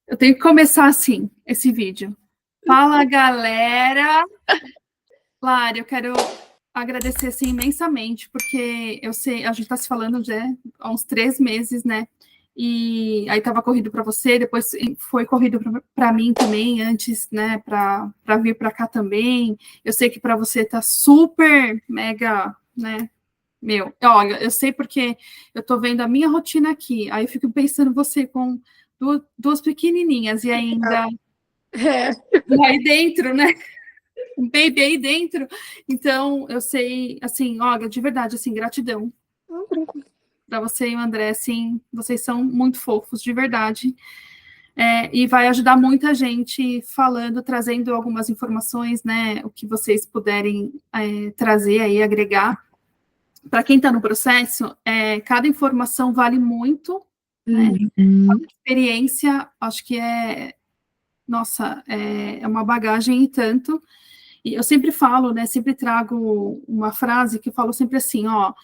Eu tenho que começar assim, esse vídeo. Fala, galera! Lari, eu quero agradecer assim, imensamente, porque eu sei, a gente está se falando já há uns 3 meses, né? E aí estava corrido para você, depois foi corrido para mim também, antes, né, para vir para cá também. Eu sei que para você tá super mega, né? Meu, olha, eu sei porque eu tô vendo a minha rotina aqui, aí eu fico pensando você com duas pequenininhas e ainda É. aí dentro, né? Um baby aí dentro. Então, eu sei, assim, olha, de verdade, assim, gratidão para você e o André, assim, vocês são muito fofos, de verdade. E vai ajudar muita gente falando, trazendo algumas informações, né? O que vocês puderem trazer aí, agregar. Para quem está no processo, cada informação vale muito, né? Uhum. A experiência, acho que nossa, é uma bagagem e tanto. E eu sempre falo, né? Sempre trago uma frase que eu falo sempre assim, ó,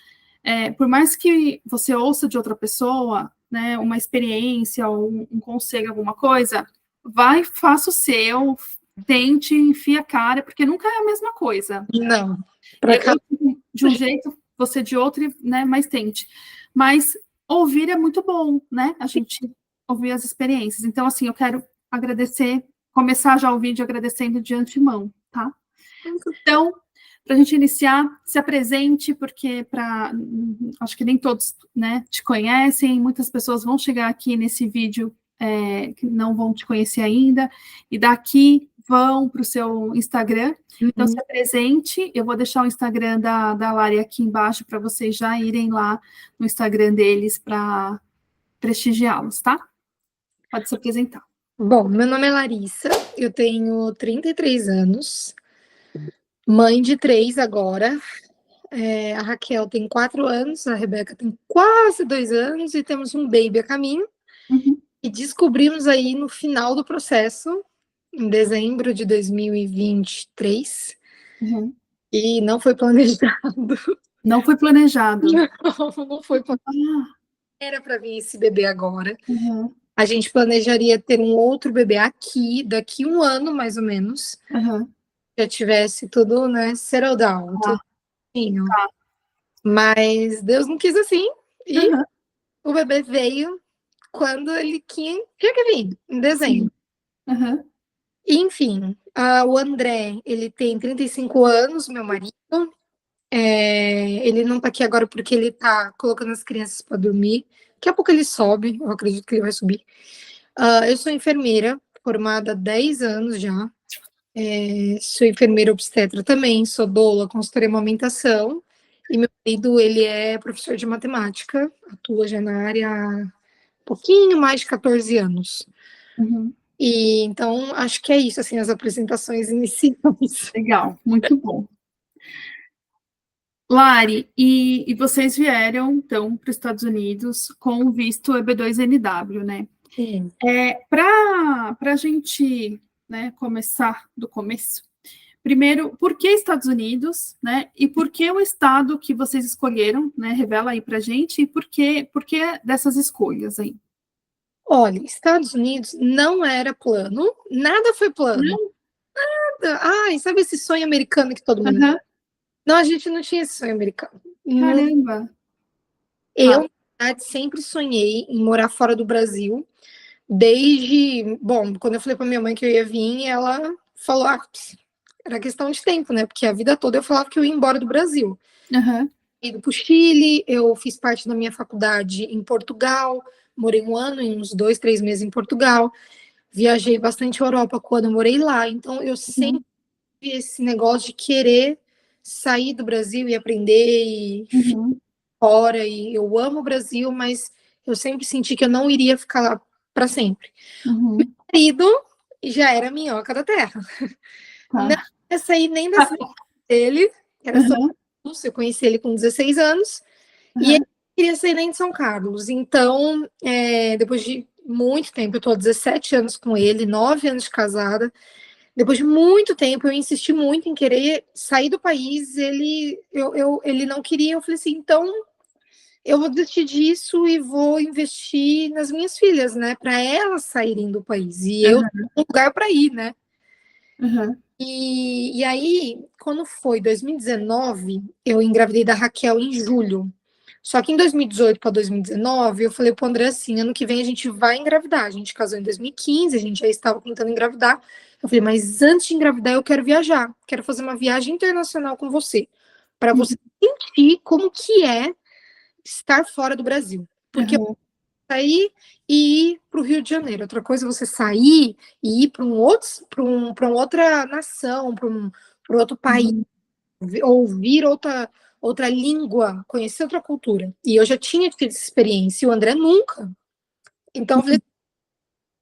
por mais que você ouça de outra pessoa, né, uma experiência ou um conselho, alguma coisa, vai, faça o seu, tente, enfia a cara, porque nunca é a mesma coisa. Não, para cá. Eu de um jeito, você de outro, né, mas tente. Mas ouvir é muito bom, né? A gente ouvir as experiências. Então, assim, eu quero agradecer, começar já o vídeo agradecendo de antemão, tá? Então, para a gente iniciar, se apresente, porque acho que nem todos, né, te conhecem, muitas pessoas vão chegar aqui nesse vídeo que não vão te conhecer ainda, e daqui vão para o seu Instagram. Então, se apresente, eu vou deixar o Instagram da Lari aqui embaixo para vocês já irem lá no Instagram deles para prestigiá-los, tá? Pode se apresentar. Bom, meu nome é Larissa, eu tenho 33 anos, mãe de 3 agora. A Raquel tem 4 anos, a Rebeca tem quase 2 anos e temos um baby a caminho. Uhum. E descobrimos aí no final do processo, em dezembro de 2023, Uhum. e não foi planejado. Não foi planejado. Não foi planejado. Ah, Era para vir esse bebê agora. uhum. A gente planejaria ter um outro bebê aqui, daqui 1 ano, mais ou menos. Uhum. Já tivesse tudo, né, settle down, Tá, tudo certinho. tá. Mas Deus não quis assim, e Uhum. o bebê veio quando ele tinha que vir, em dezembro. Sim. Uhum. Enfim, o André, ele tem 35 anos, meu marido. Ele não tá aqui agora porque ele tá colocando as crianças para dormir. Daqui a pouco ele sobe, eu acredito que ele vai subir. Eu sou enfermeira, formada há 10 anos já. Sou enfermeira obstetra também, sou doula, consultora em amamentação. E meu marido, ele é professor de matemática, atua já na área há pouquinho mais de 14 anos. Uhum. E então, acho que é isso, assim, as apresentações iniciais. Legal, muito bom. Lari, e vocês vieram, então, para os Estados Unidos com o visto EB2NW, né? Sim. Para a gente, né, começar do começo, primeiro, por que Estados Unidos, né? E por que o estado que vocês escolheram, né? Revela aí para a gente, e por que dessas escolhas aí? Olha, Estados Unidos não era plano, nada foi plano. Não? Ai, sabe esse sonho americano que todo mundo tem? Uhum. Não, a gente não tinha esse sonho americano. Caramba. Eu, Tá. na verdade, sempre sonhei em morar fora do Brasil. Desde, bom, quando eu falei para minha mãe que eu ia vir, ela falou, era questão de tempo, né? Porque a vida toda eu falava que eu ia embora do Brasil. Uhum. Ido para o Chile, eu fiz parte da minha faculdade em Portugal, morei 1 ano e uns 2, 3 meses em Portugal. Viajei bastante a Europa quando eu morei lá, então eu sempre Uhum. tive esse negócio de querer sair do Brasil e aprender e ficar Uhum. fora. E eu amo o Brasil, mas eu sempre senti que eu não iria ficar lá para sempre. Uhum. Marido já era minhoca da terra. Não Tá. ia sair nem da cidade dele, que era São Uhum. Carlos, eu conheci ele com 16 anos, e ele Uhum. queria sair nem de São Carlos. Então, depois de muito tempo, eu estou há 17 anos com ele, 9 anos de casada. Depois de muito tempo, eu insisti muito em querer sair do país. Ele não queria. Eu falei assim, então eu vou desistir disso e vou investir nas minhas filhas, né? Para elas saírem do país. E eu Aham, tenho um lugar para ir, né? aham, E aí, quando foi 2019, eu engravidei da Raquel em julho. Só que em 2018 para 2019, eu falei pro André assim: ano que vem a gente vai engravidar. A gente casou em 2015, a gente já estava tentando engravidar. Eu falei, mas antes de engravidar, eu quero viajar. Quero fazer uma viagem internacional com você. Para você sentir como que é estar fora do Brasil. Porque eu aham, sair e ir para o Rio de Janeiro. Outra coisa é você sair e ir para um outro, para uma outra nação, para outro país, uhum, ouvir outra língua, conhecer outra cultura. E eu já tinha tido essa experiência, e o André nunca. Então, eu falei,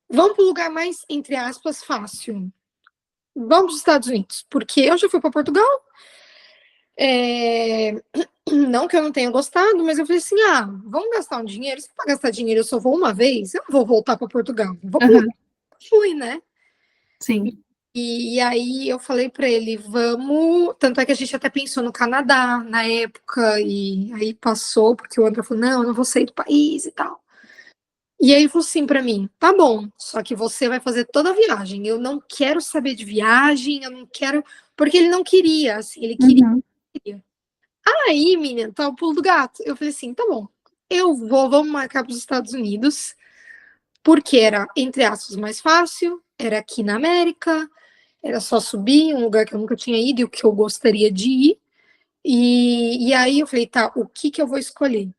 vamos para um lugar mais, entre aspas, fácil. Vamos para os Estados Unidos, porque eu já fui para Portugal. É... Não que eu não tenha gostado, mas eu falei assim: ah, vamos gastar um dinheiro. Se para gastar dinheiro eu só vou uma vez, eu não vou voltar para Portugal. Vou para aham, fui, né? sim. E aí eu falei para ele, vamos. Tanto é que a gente até pensou no Canadá na época, e aí passou, porque o André falou: não, eu não vou sair do país e tal. E aí ele falou assim para mim: tá bom, só que você vai fazer toda a viagem. Eu não quero saber de viagem, eu não quero. Porque ele não queria, assim, ele queria. Uhum, Aí, menina, tá o pulo do gato. Eu falei assim: tá bom, eu vou, vamos marcar para os Estados Unidos, porque era, entre aspas, mais fácil, era aqui na América. Era só subir, um lugar que eu nunca tinha ido e o que eu gostaria de ir. E aí eu falei, tá, o que eu vou escolher?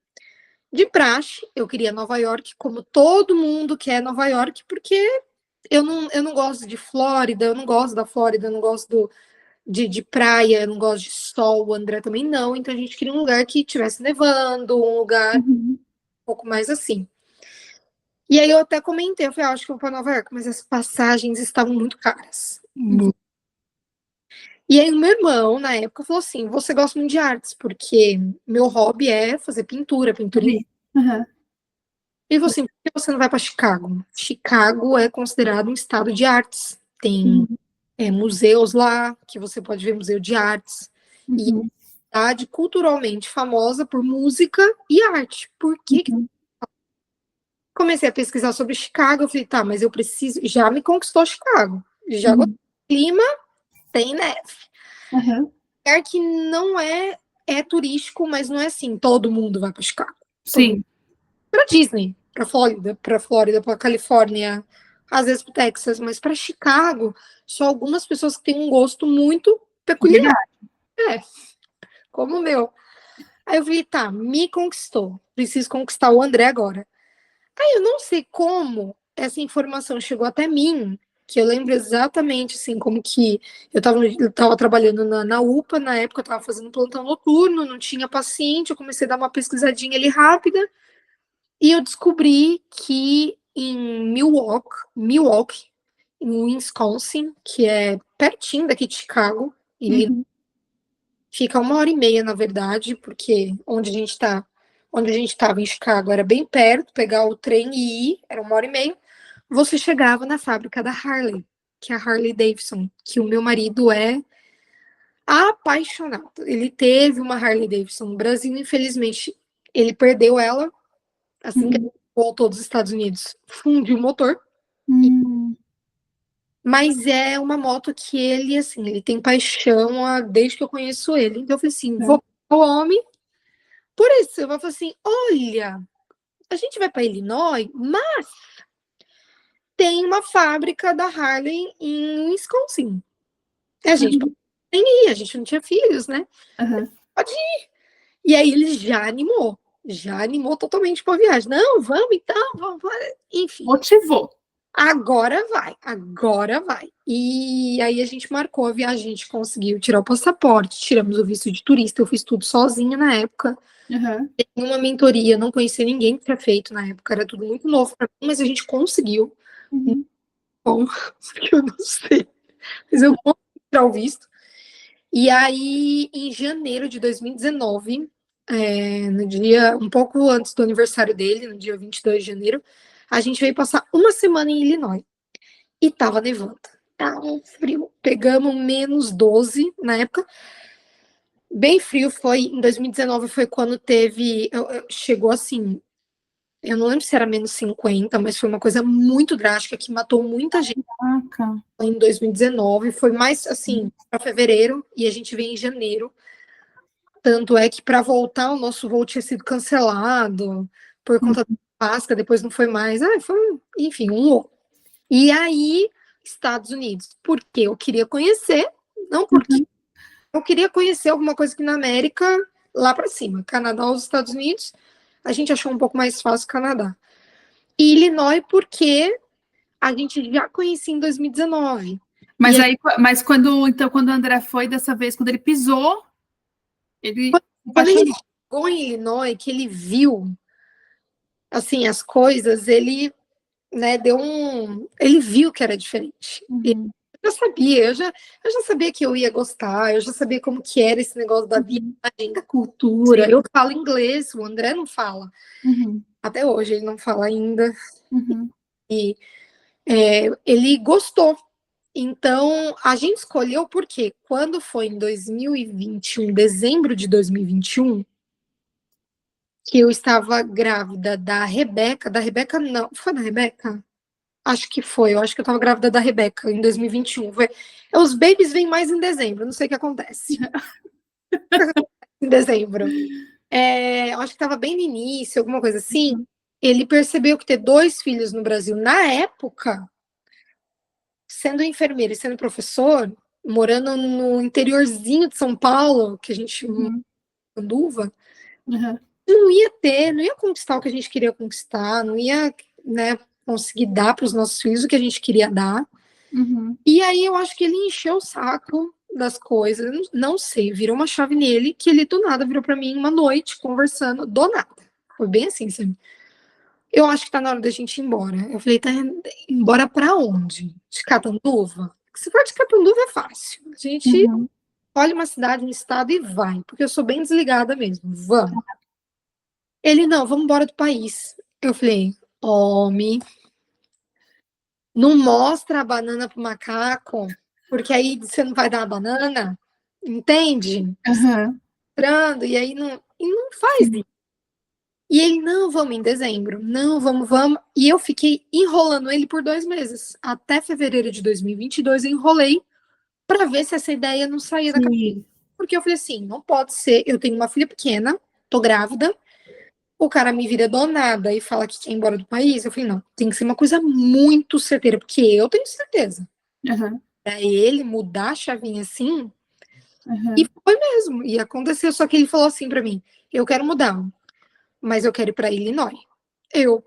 De praxe, eu queria Nova York, como todo mundo quer Nova York, porque eu não gosto de Flórida, eu não gosto da Flórida, eu não gosto de praia, eu não gosto de sol, o André também não. Então a gente queria um lugar que estivesse nevando, um lugar um uhum, pouco mais assim. E aí eu até comentei, eu falei, acho que eu vou para Nova York, mas as passagens estavam muito caras. uhum, E aí o meu irmão, na época, falou assim, você gosta muito de artes, porque meu hobby é fazer pintura, pintura em... vi. Aham, Ele falou assim, por que você não vai para Chicago? Chicago é considerado um estado de artes. Tem uhum, museus lá, que você pode ver museu de artes. E é uhum, uma cidade culturalmente famosa por música e arte. Por que uhum, comecei a pesquisar sobre Chicago? Eu falei, tá, mas eu preciso... Já me conquistou Chicago. Já gostei uhum, do clima, tem neve. aham, Lugar que não é turístico, mas não é assim, todo mundo vai para Chicago. Todo mundo sim. para Disney, para Califórnia, às vezes para Texas, mas para Chicago, só algumas pessoas que têm um gosto muito É peculiar, verdade. é, como o meu. Aí eu falei, tá, me conquistou. Preciso conquistar o André agora. Aí eu não sei como essa informação chegou até mim, que eu lembro exatamente, assim, como que eu tava trabalhando na UPA, na época eu tava fazendo plantão noturno, não tinha paciente, eu comecei a dar uma pesquisadinha ali rápida, e eu descobri que em Milwaukee, em Wisconsin, que é pertinho daqui de Chicago, ele Uhum, fica 1 hora e meia, na verdade, porque onde a gente estava em Chicago era bem perto, pegar o trem e ir, era 1 hora e meia. Você chegava na fábrica da Harley, que é a Harley Davidson, que o meu marido é apaixonado. Ele teve uma Harley Davidson no Brasil, infelizmente ele perdeu ela assim que ele uhum, voltou dos Estados Unidos. Fundiu o motor, uhum, mas é uma moto que ele, assim, ele tem paixão desde que eu conheço ele. Então eu falei assim, aham, vou o homem. Por isso, eu vou falar assim: olha, a gente vai para Illinois, mas tem uma fábrica da Harley em Wisconsin. A gente pode uhum, ir, a gente não tinha filhos, né? aham. Pode ir. E aí ele já animou totalmente para a viagem. Não, vamos então, vamos. Enfim, Motivou. agora vai, agora vai. E aí a gente marcou a viagem, a gente conseguiu tirar o passaporte, tiramos o visto de turista, eu fiz tudo sozinha na época. Aham, Em uma mentoria, não conhecia ninguém que tinha feito na época, era tudo muito novo para mim, mas a gente conseguiu. uhum, Bom, que eu não sei, mas eu consegui tirar o visto. E aí, em janeiro de 2019, no dia um pouco antes do aniversário dele, no dia 22 de janeiro, a gente veio passar uma semana em Illinois. E tava nevando. Tava um frio. Pegamos -12 na época. bem frio foi em 2019, foi quando teve, chegou assim, eu não lembro se era -50, mas foi uma coisa muito drástica que matou muita gente. Caraca. Em 2019, foi mais assim, para fevereiro, e a gente veio em janeiro. Tanto é que para voltar, o nosso voo tinha sido cancelado por conta da Páscoa, depois não foi mais. Foi, enfim, um. E aí, Estados Unidos, porque eu queria conhecer, não porque eu queria conhecer alguma coisa aqui na América, lá para cima, Canadá ou os Estados Unidos, a gente achou um pouco mais fácil o Canadá. E Illinois, porque a gente já conhecia em 2019. Mas aí, mas quando o André foi dessa vez, quando ele pisou, ele se Quando ele apaixonou. chegou em Illinois, que ele viu assim as coisas, ele, né, ele viu que era diferente. Uhum. Eu já sabia, eu já sabia que eu ia gostar, eu já sabia como que era esse negócio da viagem, da cultura. Sim. Eu falo inglês, o André não fala. Uhum. Até hoje ele não fala ainda. Uhum. E ele gostou. Então, a gente escolheu porque quando foi em 2021, dezembro de 2021, que eu estava grávida da Rebeca não, foi da Rebeca? Acho que foi, eu acho que eu estava grávida da Rebeca em 2021. Os babies vêm mais em dezembro, não sei o que acontece. Em dezembro. Eu acho que estava bem no início, alguma coisa assim. Ele percebeu que ter 2 filhos no Brasil, na época, sendo enfermeiro e sendo professor, morando no interiorzinho de São Paulo, que a gente anduva, Uhum. não ia ter, não ia conquistar o que a gente queria conquistar, não ia, né, conseguir dar para os nossos filhos o que a gente queria dar. Uhum. E aí eu acho que ele encheu o saco das coisas, não sei, virou uma chave nele, que ele do nada virou para mim uma noite, conversando, do nada. Foi bem assim, sabe? Eu acho que tá na hora da gente ir embora. Eu falei, tá embora pra onde? De Catanduva? Se for de Catanduva é fácil. A gente Uhum. olha uma cidade, um estado e vai, porque eu sou bem desligada mesmo. Vamos. Ele, não, vamos embora do país. Eu falei, homem, não mostra a banana pro macaco, porque aí você não vai dar a banana, entende? Uhum. Mostrando, e aí não, e não faz Sim. isso. E ele, não, vamos em dezembro. Não, vamos, vamos. E eu fiquei enrolando ele por 2 meses. Até fevereiro de 2022 eu enrolei para ver se essa ideia não saía da cabeça. Sim. Porque eu falei assim, não pode ser, eu tenho uma filha pequena, tô grávida, o cara me vira do nada e fala que quer ir embora do país. Eu falei, não, tem que ser uma coisa muito certeira, porque eu tenho certeza. Uhum. Pra ele mudar a chavinha assim, e Uhum. foi mesmo, e aconteceu. Só que ele falou assim para mim, eu quero mudar, mas eu quero ir para Illinois. Eu,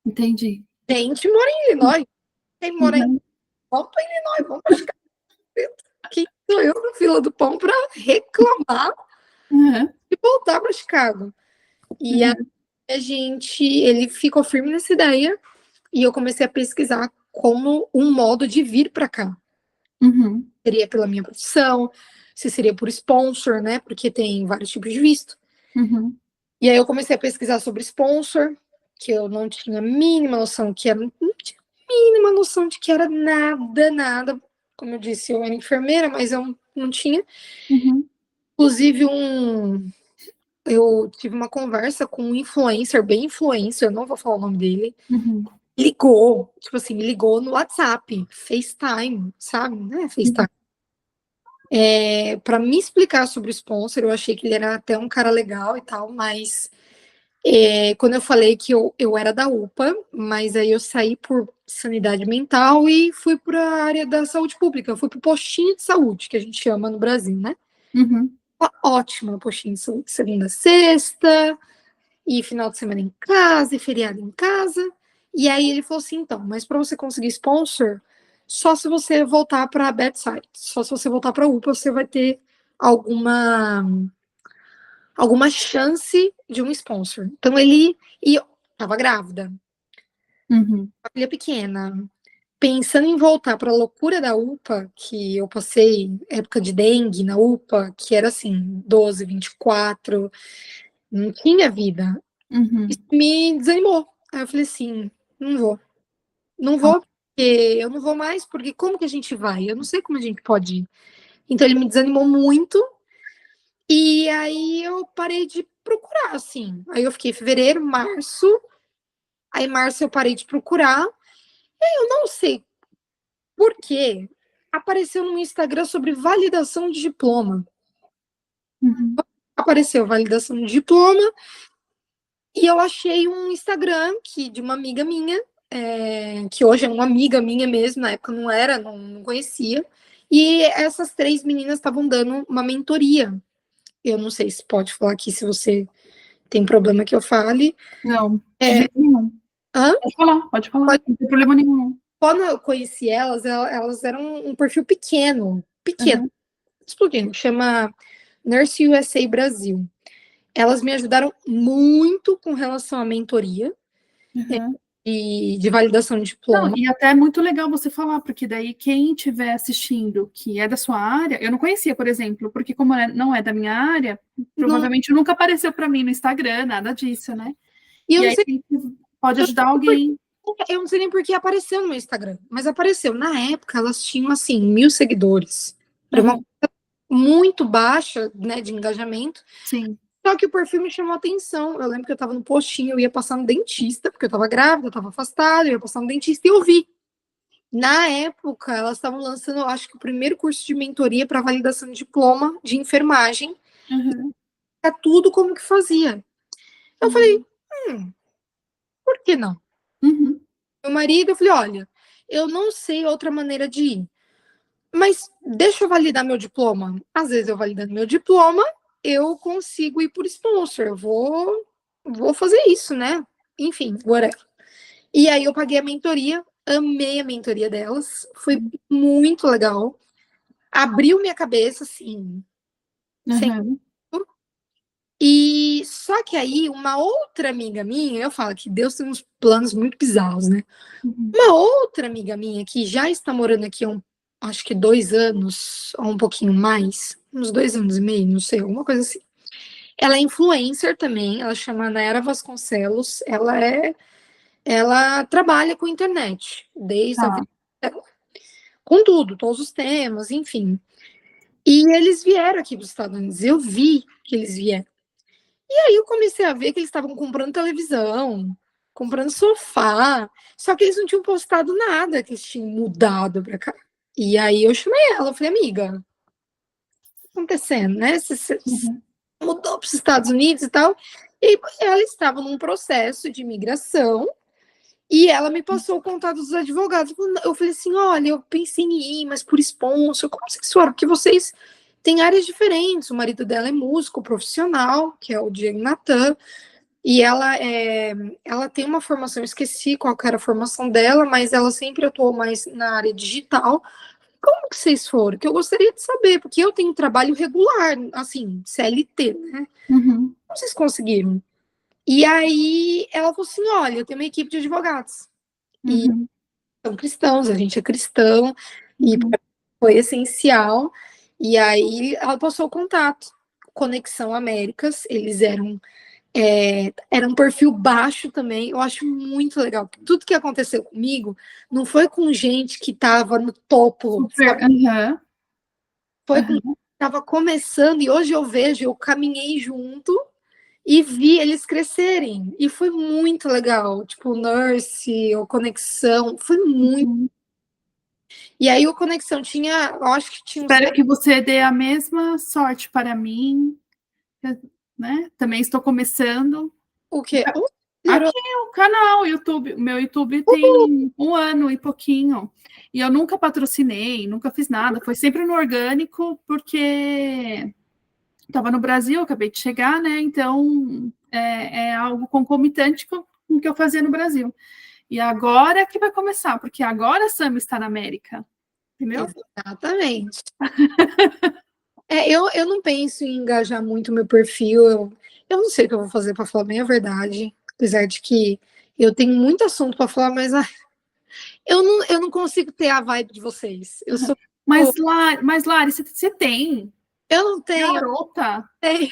Entendi. gente, mora em Illinois. Quem mora em, Uhum. vamos para Illinois, vamos para Chicago. Quem sou eu na fila do pão para reclamar Uhum. e voltar para Chicago? E aí Uhum. ele ficou firme nessa ideia e eu comecei a pesquisar como um modo de vir para cá. Uhum. Seria pela minha profissão, se seria por sponsor, né? Porque tem vários tipos de visto. Uhum. E aí eu comecei a pesquisar sobre sponsor, que eu não tinha a mínima noção que era, não tinha a mínima noção de que era nada, nada. Como eu disse, eu era enfermeira, mas eu não tinha. Uhum. Inclusive, eu tive uma conversa com um influencer, bem influencer, eu não vou falar o nome dele. Uhum. Ligou, tipo assim, me ligou no WhatsApp, FaceTime, sabe? Né? FaceTime. Para me explicar sobre o sponsor, eu achei que ele era até um cara legal e tal, mas quando eu falei que eu era da UPA, mas aí eu saí por sanidade mental e fui para a área da saúde pública, eu fui para o postinho de saúde, que a gente chama no Brasil, né? Uhum. Ótimo, postinho de saúde, segunda a sexta, e final de semana em casa, e feriado em casa. E aí ele falou assim, então, mas para você conseguir sponsor, só se você voltar para a bedside, só se você voltar para a UPA, você vai ter alguma chance de um sponsor. Então e eu tava grávida, Uhum. uma filha pequena, pensando em voltar para a loucura da UPA, que eu passei época de dengue na UPA, que era assim, 12, 24, não tinha vida. Isso Uhum. me desanimou. Aí eu falei assim, não vou. Não Ah, vou, porque eu não vou mais, porque como que a gente vai? Eu não sei como a gente pode ir. Então ele me desanimou muito. E aí eu parei de procurar, assim. Aí eu fiquei fevereiro, março. Aí março eu parei de procurar. Eu não sei por quê. Apareceu no Instagram sobre validação de diploma. Uhum. Apareceu validação de diploma. E eu achei um Instagram de uma amiga minha, que hoje é uma amiga minha mesmo, na época não era, não conhecia. E essas 3 meninas estavam dando uma mentoria. Eu não sei se pode falar aqui, se você tem problema que eu fale. Não, de jeito nenhum. Hã? Pode falar, Pode- não tem problema nenhum. Quando eu conheci elas eram um perfil pequeno, pequeno, Uhum. explodindo, chama Nurse USA Brasil. Elas me ajudaram muito com relação à mentoria Uhum. de validação de Não, diploma. e até é muito legal você falar, porque daí quem estiver assistindo que é da sua área, eu não conhecia, por exemplo, porque como não é da minha área, Não, provavelmente nunca apareceu para mim no Instagram, nada disso, né? e eu E não aí sei, pode eu ajudar alguém. eu não sei nem por que apareceu no meu Instagram, mas apareceu. Na época, elas tinham, assim, 1.000 seguidores. Era uma Uhum. muito baixa, né, de engajamento. Sim. Só que o perfil me chamou a atenção. Eu lembro que eu tava no postinho, eu ia passar no dentista, porque eu tava grávida, eu tava afastada, eu ia passar no dentista e eu vi. Na época, elas estavam lançando, eu acho que o primeiro curso de mentoria para validação de diploma de enfermagem, Uhum. para tudo como que fazia. Eu falei, Uhum. por que não? Uhum. Meu marido, eu falei, olha, eu não sei outra maneira de ir, mas deixa eu validar meu diploma. Às vezes eu validando meu diploma, eu consigo ir por sponsor, vou fazer isso, né? Enfim, whatever. E aí eu paguei a mentoria, amei a mentoria delas, foi muito legal. Abriu minha cabeça, assim, sem. Uhum. E só que aí uma outra amiga minha, eu falo que Deus tem uns planos muito bizarros, né? Uhum. Uma outra amiga minha que já está morando aqui há acho que 2 anos, ou um pouquinho mais, uns 2 anos e meio, não sei, alguma coisa assim. Ela é influencer também, ela chama Nayara Vasconcelos, ela trabalha com internet, desde a Tá. vida dela, com tudo, todos os temas, enfim. E eles vieram aqui para os Estados Unidos, eu vi que eles vieram. E aí eu comecei a ver que eles estavam comprando televisão, comprando sofá, só que eles não tinham postado nada, que eles tinham mudado para cá. E aí eu chamei ela, eu falei, amiga, o que tá acontecendo, né? Você Uhum. mudou para os Estados Unidos e tal. E ela estava num processo de imigração e ela me passou o contato dos advogados. Eu falei assim: olha, eu pensei em ir, mas por sponsor, como vocês foram? Porque vocês têm áreas diferentes. O marido dela é músico profissional, que é o Diego Natan, e ela tem uma formação, eu esqueci qual era a formação dela, mas ela sempre atuou mais na área digital. Como que vocês foram? Que eu gostaria de saber, porque eu tenho trabalho regular, assim, CLT, né? Uhum. Como vocês conseguiram? E aí ela falou assim: olha, eu tenho uma equipe de advogados. E Uhum. são cristãos, a gente é cristão, e Uhum. foi essencial. E aí ela passou o contato. Conexão Américas, eles era um perfil baixo também. Eu acho muito legal. Tudo que aconteceu comigo não foi com gente que estava no topo, Super. sabe? Uhum. Foi com gente Uhum. que estava começando, e hoje eu vejo, eu caminhei junto e vi eles crescerem. E foi muito legal. Tipo, Nurse, ou Conexão, foi muito. Uhum. E aí o Conexão tinha, eu acho que tinha uns Espero que você dê a mesma sorte para mim, né? Também estou começando. o quê? Melhorou. Aqui é o canal YouTube, o meu YouTube tem 1 ano e pouquinho. E eu nunca patrocinei, nunca fiz nada. Foi sempre no orgânico, porque estava no Brasil, acabei de chegar, né? Então é algo concomitante com o que eu fazia no Brasil. E agora que vai começar, porque agora a Sam está na América, entendeu? Exatamente. Eu não penso em engajar muito meu perfil. Eu não sei o que eu vou fazer para falar bem a verdade. Apesar de que eu tenho muito assunto para falar, mas eu não consigo ter a vibe de vocês. Eu sou. Mas Lari, você tem. Eu não tenho, eu Garota. tenho,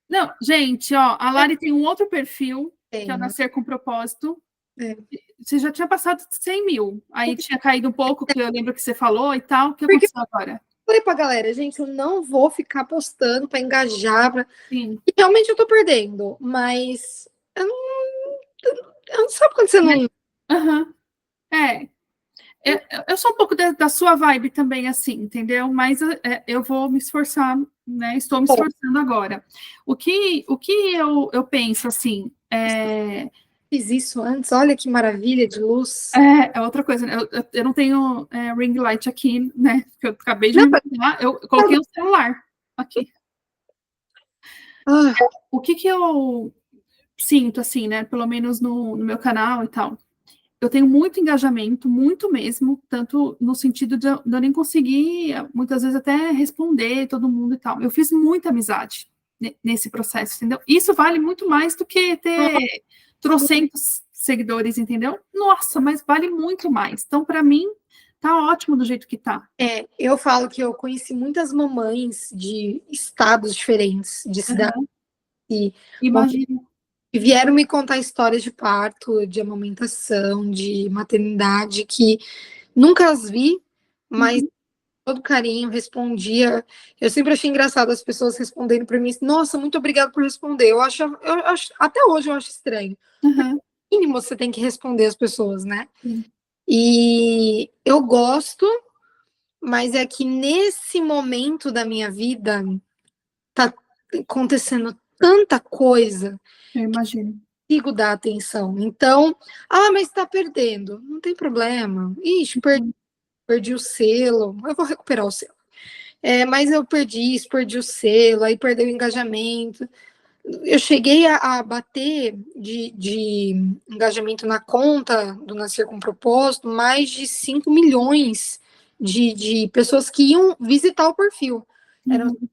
Não, gente, ó, a eu Lari tem um outro perfil, que é o tenho. Nascer com Propósito. É. Você já tinha passado 100 mil. Aí tinha caído um pouco, que eu lembro que você falou e tal. O que Porque aconteceu agora? falei pra galera, gente, eu não vou ficar postando pra engajar. Sim. E realmente eu tô perdendo, mas eu não, eu não sabe quando você não. Aham. É, eu sou um pouco da sua vibe também, assim, entendeu? Mas eu vou me esforçar, né? Estou me esforçando agora. O que eu penso, assim, Fiz isso antes, olha que maravilha de luz. é outra coisa, né? Eu não tenho ring light aqui, né? Que eu acabei de Não, me mudar, eu coloquei o celular aqui. ah, O que eu sinto, assim, né? Pelo menos no meu canal e tal. Eu tenho muito engajamento, muito mesmo, tanto no sentido de eu nem conseguir, muitas vezes, até responder todo mundo e tal. Eu fiz muita amizade nesse processo, entendeu? Isso vale muito mais do que ter trocentos seguidores, entendeu? Nossa, mas vale muito mais. Então, para mim, tá ótimo do jeito que tá. eu falo que eu conheci muitas mamães de estados diferentes, de cidades, Uhum. e Imagina. vieram me contar histórias de parto, de amamentação, de maternidade, que nunca as vi, mas Uhum. todo carinho respondia. Eu sempre achei engraçado as pessoas responderem para mim, nossa, muito obrigada por responder. Eu acho, até hoje eu acho estranho. Uhum. No mínimo você tem que responder as pessoas, né? Sim. E eu gosto, mas é que nesse momento da minha vida tá acontecendo tanta coisa, Eu imagino. consigo dar atenção. Então, mas está perdendo. Não tem problema. Ixi, Uhum. perdi o selo. Eu vou recuperar o selo. Mas eu perdi o selo, aí perdeu o engajamento. Eu cheguei a bater de engajamento na conta do Nascer com Propósito, mais de 5 milhões de pessoas que iam visitar o perfil. Eram Uhum.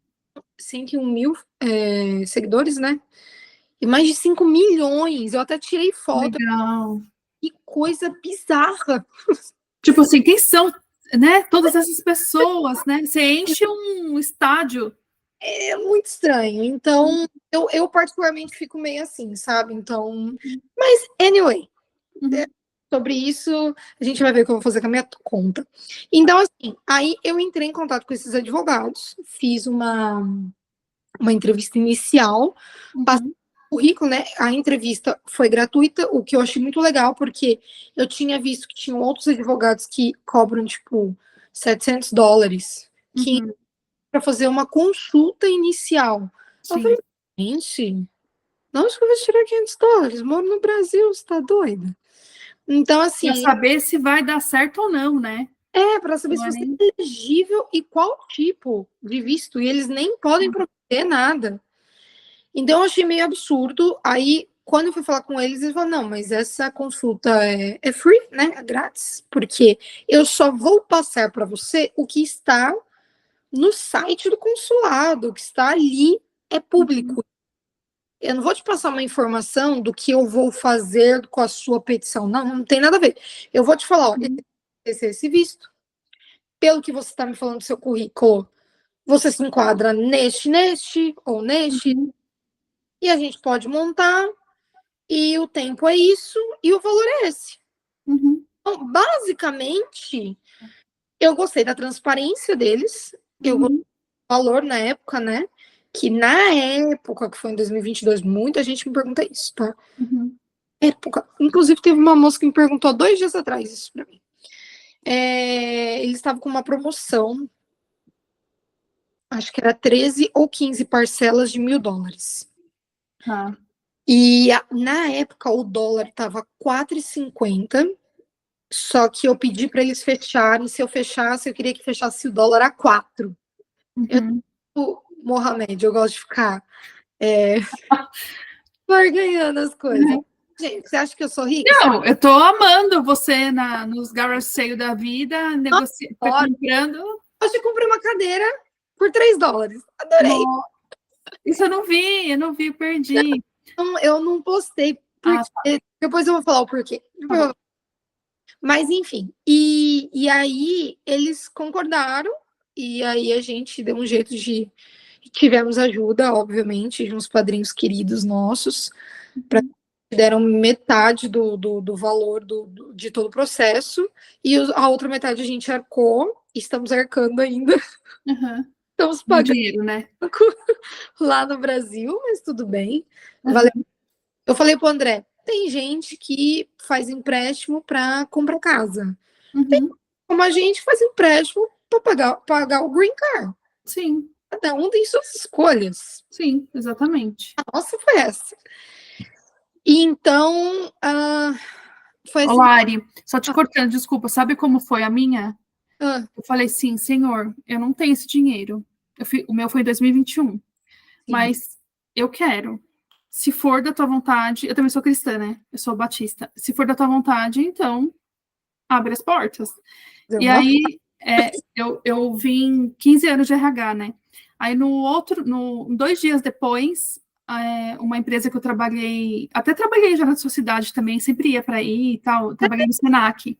101 mil seguidores, né? E mais de 5 milhões. Eu até tirei foto. Legal. Que coisa bizarra. Tipo assim, quem são, né? Todas essas pessoas, né? Você enche um estádio. É muito estranho. Então, eu particularmente fico meio assim, sabe? Então, mas, anyway, Uhum. sobre isso, a gente vai ver o que eu vou fazer com a minha conta. Então, assim, aí eu entrei em contato com esses advogados, fiz uma entrevista inicial, passei Uhum. o currículo, né? A entrevista foi gratuita, o que eu achei muito legal, porque eu tinha visto que tinham outros advogados que cobram, tipo, US$ 700, que Uhum. para fazer uma consulta inicial. Eu falei, Sim. gente, não acho que eu vou tirar US$ 500, moro no Brasil, você tá doida? Então, Para assim, saber se vai dar certo ou não, né? para saber Não se é você nem. é elegível e qual tipo de visto, e eles nem podem prometer nada. Então, eu achei meio absurdo. Aí, quando eu fui falar com eles, eles falaram, não, mas essa consulta é free, né? É grátis, porque eu só vou passar para você o que está no site do consulado, o que está ali é Uhum. público. Eu não vou te passar uma informação do que eu vou fazer com a sua petição. Não, não tem nada a ver. Eu vou te falar, ó, Uhum. esse visto, pelo que você está me falando do seu currículo, você se enquadra neste ou neste, Uhum. e a gente pode montar, e o tempo é isso, e o valor é esse. Uhum. Então, basicamente, eu gostei da transparência deles, eu gostei Uhum. do valor na época, né? Que na época, que foi em 2022, muita gente me pergunta isso, tá? Uhum. Época. Inclusive, teve uma moça que me perguntou 2 dias atrás isso pra mim. Eles estavam com uma promoção, acho que era 13 ou 15 parcelas de US$ 1.000. Tá. E na época o dólar estava 4,50, só que eu pedi para eles fecharem. Se eu fechasse, eu queria que fechasse o dólar a 4. Eu Uhum. sou Mohamed, eu gosto de ficar barganhando as coisas. Uhum. Gente, você acha que eu sou rica? Você Não, eu tô amando você nos garage sale da vida, adora. comprando. Hoje eu comprei uma cadeira por US$ 3. Adorei. Nossa, isso eu não vi, perdi. Então, eu não postei, Ah, porque depois eu vou falar o porquê. tá bom. Mas, enfim. E aí, eles concordaram, e aí a gente deu um jeito de. Tivemos ajuda, obviamente, de uns padrinhos queridos nossos, para Uhum. deram metade do valor de todo o processo, e a outra metade a gente arcou, estamos arcando ainda, Uhum. estamos No pagando dinheiro, né? lá no Brasil, mas tudo bem. Valeu. Uhum. Eu falei pro André, tem gente que faz empréstimo para comprar casa. Uhum. Como a gente faz empréstimo para pagar o green card. Sim, Cada um tem suas escolhas. sim, exatamente. A nossa foi essa. E então, foi Ô, assim. Lari, só te cortando, desculpa, sabe como foi a minha? Ah, Eu falei, sim, senhor, eu não tenho esse dinheiro. O meu foi em 2021, sim. mas eu quero. Se for da tua vontade, eu também sou cristã, né? Eu sou batista. Se for da tua vontade, então abre as portas. Eu E vou. aí, eu vim 15 anos de RH, né? Aí, 2 dias depois, uma empresa que eu trabalhei, até trabalhei já na sua cidade também, sempre ia para aí e tal, trabalhei no Senac.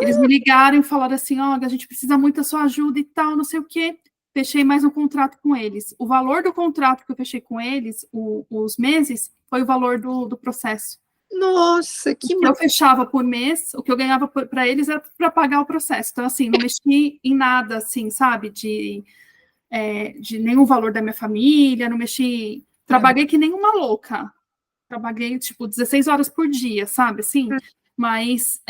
Eles me ligaram e falaram assim: olha, a gente precisa muito da sua ajuda e tal, não sei o quê. Fechei mais um contrato com eles. O valor do contrato que eu fechei com eles, os meses, foi o valor do processo. Nossa, O que que eu fechava por mês, o que eu ganhava para eles era para pagar o processo. Então, assim, não mexi em nada, assim, sabe, de nenhum valor da minha família, não mexi. Trabalhei que nem uma louca. Trabalhei, tipo, 16 horas por dia, sabe, assim. Mas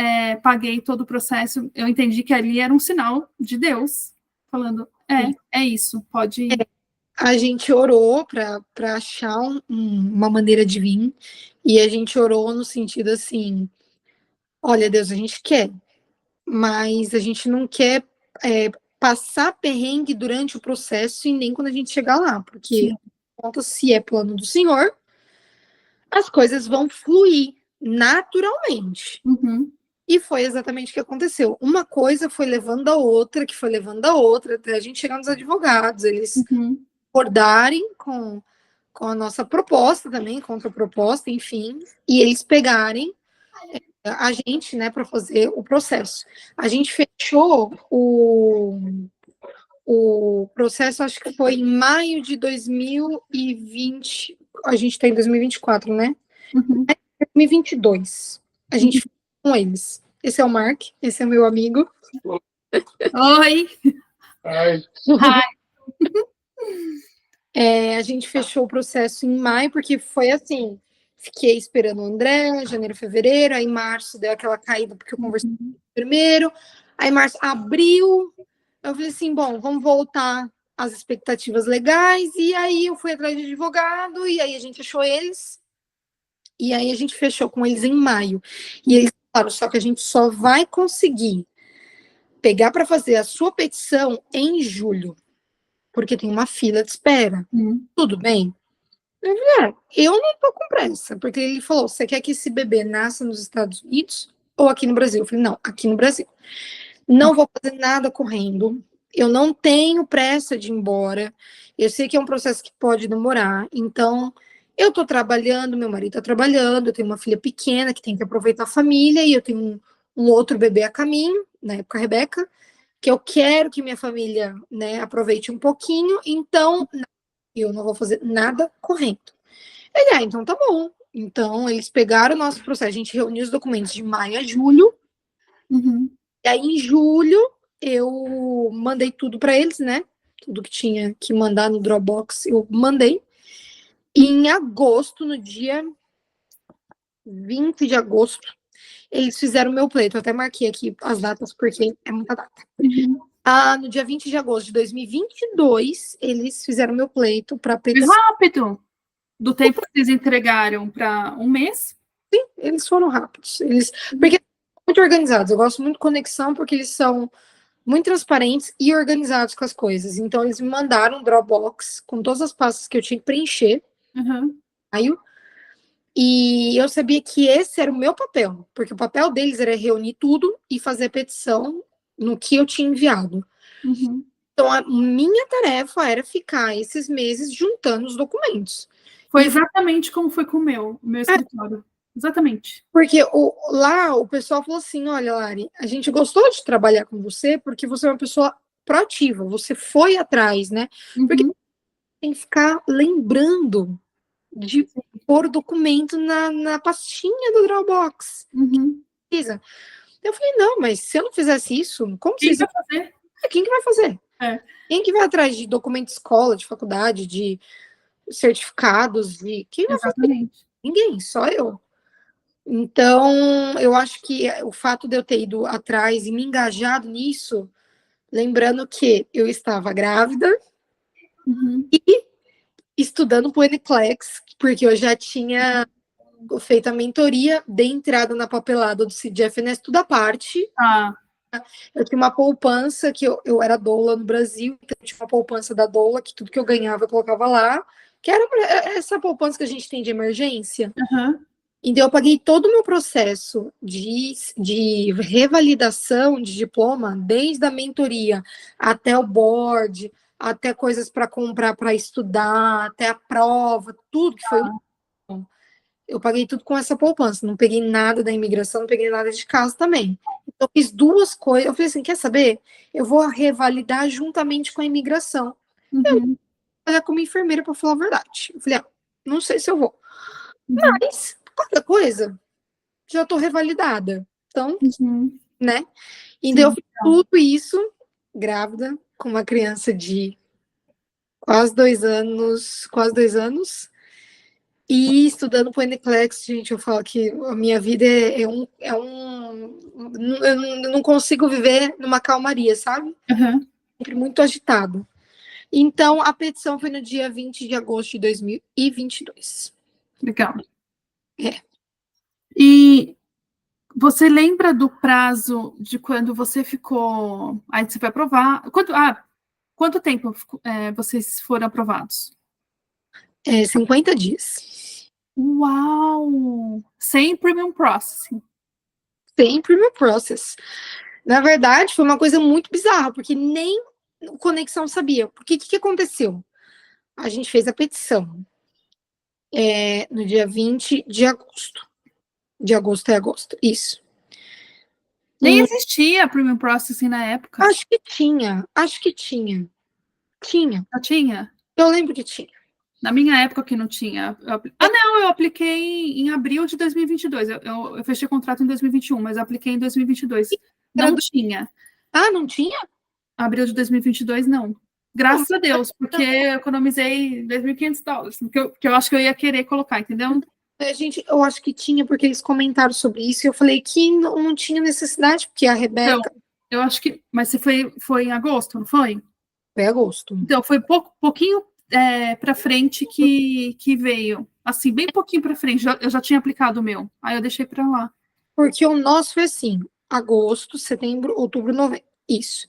paguei todo o processo. Eu entendi que ali era um sinal de Deus, falando: é isso, pode ir. a gente orou para achar uma maneira de vir, e a gente orou no sentido assim: olha, Deus, a gente quer, mas a gente não quer passar perrengue durante o processo e nem quando a gente chegar lá, porque Sim. se é plano do Senhor, as coisas vão fluir naturalmente. Uhum. E foi exatamente o que aconteceu. Uma coisa foi levando a outra, que foi levando a outra, até a gente chegar nos advogados, eles Uhum. acordarem com a nossa proposta também, contra-proposta, enfim, e eles pegarem a gente, né, para fazer o processo. A gente fechou o processo, acho que foi em maio de 2020, a gente está em 2024, né? Uhum. 2022. A gente Uhum. fez com eles. Esse é o Mark, esse é o meu amigo. Oi. Ai. Hi. A gente fechou o processo em maio, porque foi assim, fiquei esperando o André, janeiro, fevereiro, aí março deu aquela caída, porque eu conversei com o primeiro, aí março, abril, eu falei assim, bom, vamos voltar às expectativas legais, e aí eu fui atrás de advogado, e aí a gente achou eles, e aí a gente fechou com eles em maio, e eles falaram, só que a gente só vai conseguir pegar para fazer a sua petição em julho, porque tem uma fila de espera. Uhum. Tudo bem? Eu não tô com pressa, porque ele falou: você quer que esse bebê nasça nos Estados Unidos ou aqui no Brasil? Eu falei: não, aqui no Brasil. Não vou fazer nada correndo. Eu não tenho pressa de ir embora. Eu sei que é um processo que pode demorar. Então, eu tô trabalhando, meu marido tá trabalhando, eu tenho uma filha pequena que tem que aproveitar a família, e eu tenho um outro bebê a caminho, na época a Rebeca, que eu quero que minha família, né, aproveite um pouquinho. Então, eu não vou fazer nada correndo. Então tá bom. Então, eles pegaram o nosso processo, a gente reuniu os documentos de maio a julho, Uhum. e aí em julho eu mandei tudo para eles, né? Tudo que tinha que mandar no Dropbox, eu mandei. E em agosto, no dia 20 de agosto, eles fizeram o meu pleito. Eu até marquei aqui as datas, porque é muita data. Uhum. No dia 20 de agosto de 2022, eles fizeram meu pleito para Foi petição. rápido. Do tempo que eles entregaram para um mês. Eles foram rápidos. Porque são muito organizados. Eu gosto muito de conexão, porque eles são muito transparentes e organizados com as coisas. Então, eles me mandaram um Dropbox com todas as pastas que eu tinha que preencher. Uhum. E eu sabia que esse era o meu papel, porque o papel deles era reunir tudo e fazer a petição no que eu tinha enviado. Uhum. Então, a minha tarefa era ficar esses meses juntando os documentos. Foi E exatamente como foi com o meu escritório. Exatamente. porque lá o pessoal falou assim: olha, Lari, a gente gostou de trabalhar com você porque você é uma pessoa proativa, você foi atrás, né? Porque Uhum. tem que ficar lembrando de pôr o documento na pastinha do Dropbox. Uhum. Precisa. Eu falei, não, mas se eu não fizesse isso, como Quem vocês vai iam... fazer? Quem que vai fazer? É, Quem que vai atrás de documento de escola, de faculdade, de certificados, de... Quem vai fazer? exatamente. Ninguém, só eu. Então, eu acho que o fato de eu ter ido atrás e me engajado nisso, lembrando que eu estava grávida Uhum. e estudando para o NCLEX, porque eu já tinha feito a mentoria de entrada na papelada do CDFNS, tudo à parte. Ah, Eu tinha uma poupança, que eu era doula no Brasil, então eu tinha uma poupança da doula, que tudo que eu ganhava eu colocava lá, que era essa poupança que a gente tem de emergência. uhum. Então, eu paguei todo o meu processo de revalidação de diploma, desde a mentoria até o board, até coisas para comprar para estudar, até a prova, tudo que foi. Eu paguei tudo com essa poupança. Não peguei nada da imigração, não peguei nada de casa também. Então, eu fiz duas coisas. Eu falei assim: quer saber? Eu vou revalidar juntamente com a imigração. Uhum. Trabalhar como enfermeira, para falar a verdade. Eu falei: não sei se eu vou. Uhum. Mas, qualquer coisa, já estou revalidada. Então, Uhum. né? Então, eu Sim. fiz tudo isso grávida, com uma criança de quase 2 anos, e estudando para o NCLEX, gente, eu falo que a minha vida eu não consigo viver numa calmaria, sabe? Uhum. Sempre muito agitado. Então, a petição foi no dia 20 de agosto de 2022. Legal. É, E você lembra do prazo de quando você ficou. Aí você foi aprovar. Quanto tempo vocês foram aprovados? 50 dias. Uau! Sem premium processing. Sempre meu process. Na verdade, foi uma coisa muito bizarra, porque nem o Conexão sabia. Porque o que aconteceu? A gente fez a petição no dia 20 de agosto. De agosto é agosto, isso. Nem existia premium processing na época. Acho que tinha, acho que tinha. Tinha. Já tinha? Eu lembro que tinha. Na minha época que não tinha. Não, eu apliquei em abril de 2022. Eu fechei o contrato em 2021, mas eu apliquei em 2022. Era Não do... tinha. Ah, não tinha? Abril de 2022, não. Não, Graças a Deus, porque não. eu economizei $2.500, que eu acho que eu ia querer colocar, entendeu? Gente, eu acho que tinha, porque eles comentaram sobre isso, e eu falei que não tinha necessidade, porque a Então, Rebeca... eu acho que. Mas você foi em agosto, não foi? Foi agosto. Então, foi pouquinho para frente que veio. Assim, bem pouquinho para frente. Eu já tinha aplicado o meu. Aí eu deixei para lá. Porque o nosso foi assim, agosto, setembro, outubro, novembro. Isso.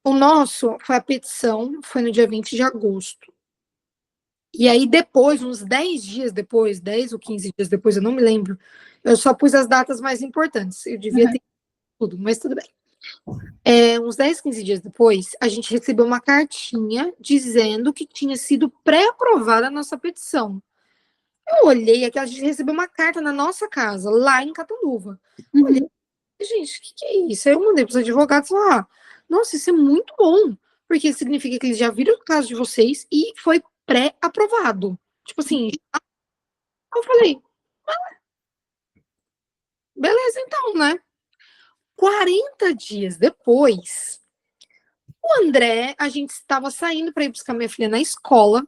O nosso foi a petição, foi no dia 20 de agosto. E aí depois, uns 10 dias depois, 10 ou 15 dias depois, eu não me lembro, eu só pus as datas mais importantes. Eu devia Uhum. ter tudo, mas tudo bem. Uns 10, 15 dias depois, a gente recebeu uma cartinha dizendo que tinha sido pré-aprovada a nossa petição. Eu olhei aqui, a gente recebeu uma carta na nossa casa, lá em Catanduva. Olhei, Uhum. gente, o que é isso? Aí eu mandei para os advogados falar: nossa, isso é muito bom, porque significa que eles já viram o caso de vocês e foi pré-aprovado. Tipo assim, eu falei, beleza, então, né? 40 dias depois, o André, a gente estava saindo para ir buscar minha filha na escola.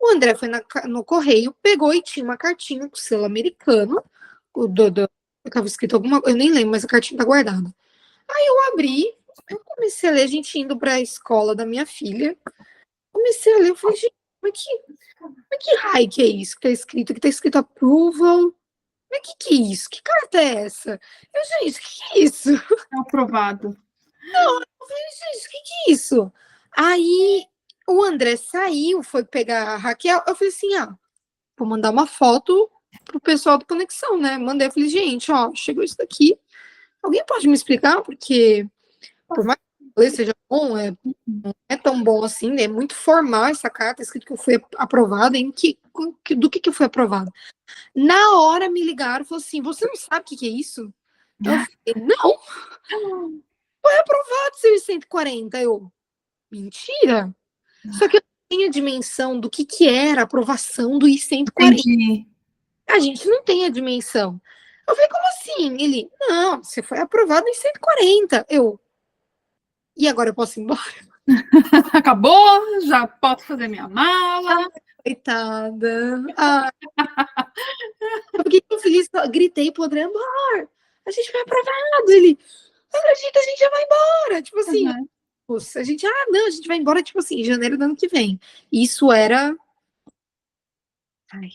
O André foi no correio, pegou e tinha uma cartinha com selo americano. Estava escrito alguma coisa, eu nem lembro, mas a cartinha tá guardada. Aí eu abri, eu comecei a ler, a gente indo para a escola da minha filha. Comecei a ler, eu falei, gente, mas que raio que é isso que tá escrito? Que tá escrito approval. Mas que é isso? Que carta é essa? Eu, gente, que é isso? Aprovado. Eu falei, gente, que é isso? Aí o André saiu, foi pegar a Raquel. Eu falei assim: vou mandar uma foto pro pessoal do Conexão, né? Mandei, eu falei, gente, ó, chegou isso daqui. Alguém pode me explicar? Porque, por mais que o inglês seja bom, não é tão bom assim, né? É muito formal essa carta, escrito que eu fui aprovada, do que eu fui aprovada. Na hora me ligaram e falaram assim: você não sabe o que é isso? Eu falei, não, aprovado, seu 140. Eu, mentira. Só que eu tem a dimensão do que era a aprovação do I-140. Entendi. A gente não tem a dimensão. Eu falei, como assim? Ele, não, você foi aprovado em 140. E agora eu posso ir embora? Acabou, já posso fazer minha mala. Coitada. Eu fiquei tão feliz, gritei pro André, amor, a gente foi aprovado. Ele, acredita, a gente já vai embora. Tipo assim, Uhum. a gente, não, a gente vai embora, tipo assim, em janeiro do ano que vem. Isso era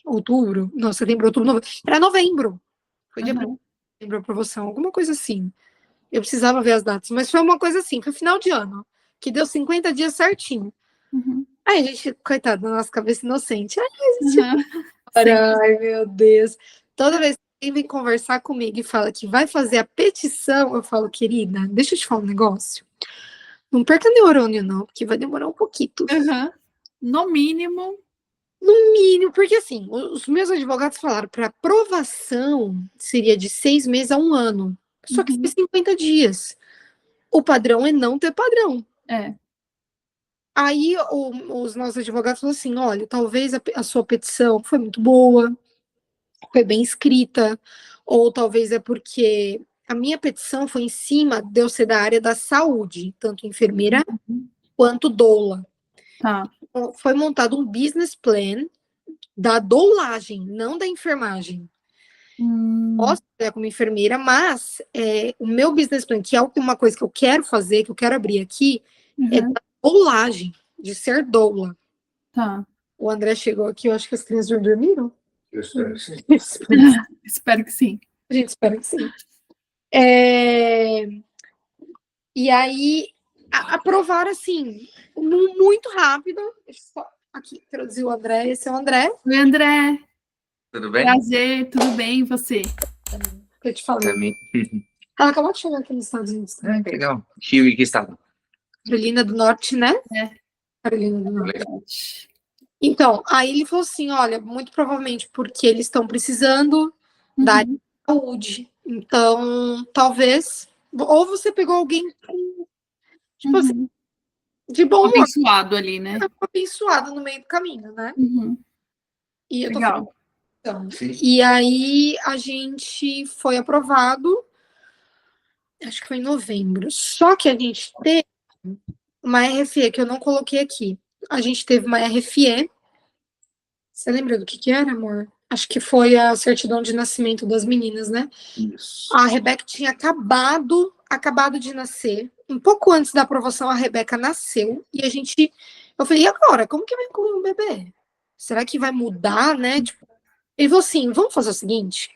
outubro, não, setembro, outubro, novembro. Era novembro. Foi dia 1º de novembro a aprovação, alguma coisa assim. Eu precisava ver as datas, mas foi uma coisa assim, foi final de ano, que deu 50 dias certinho. Uhum. Aí a gente, coitado, na nossa cabeça inocente. Sim. Ai, meu Deus. Toda vez que alguém vem conversar comigo e fala que vai fazer a petição, eu falo, querida, deixa eu te falar um negócio. Não perca neurônio, não, porque vai demorar um pouquinho. Uhum. No mínimo. No mínimo, porque assim, os meus advogados falaram para aprovação seria de 6 meses a 1 ano. Só que foi 50 dias. O padrão é não ter padrão. É. Aí os nossos advogados falaram assim: olha, talvez a sua petição foi muito boa, foi bem escrita, ou talvez é porque a minha petição foi em cima de eu ser da área da saúde, tanto enfermeira quanto doula. Tá. Então, foi montado um business plan da doulagem, não da enfermagem. Posso trabalhar como enfermeira, mas o meu business plan, que é uma coisa que eu quero fazer, que eu quero abrir aqui, é da doulagem, de ser doula. Tá. O André chegou aqui, eu acho que as crianças já dormiram. Eu espero que sim. Espero que sim. A gente espera que sim. E aí, aprovaram assim, muito rápido. Deixa eu só aqui introduzir o André. Esse é o André. Oi, André. Tudo bem? Prazer, tudo bem? E você? Eu te falei. Também. Ela acabou de chegar aqui nos Estados Unidos. Que legal. Kiwi, que estado? Carolina do Norte, né? É. Carolina do Norte. Então, aí ele falou assim: olha, muito provavelmente porque eles estão precisando da área de saúde. Então, talvez. Ou você pegou alguém tipo assim, de bom humor. Abençoado ali, né? Abençoado no meio do caminho, né? E eu tô Legal. E aí a gente foi aprovado, acho que foi em novembro. Só que a gente teve uma RFE, que eu não coloquei aqui. A gente teve uma RFE. Você lembra do que era, amor? Acho que foi a certidão de nascimento das meninas, né? Isso. A Rebeca tinha acabado de nascer. Um pouco antes da aprovação, a Rebeca nasceu. E eu falei, e agora? Como que vai incluir um bebê? Será que vai mudar, né? Tipo, ele falou assim, vamos fazer o seguinte,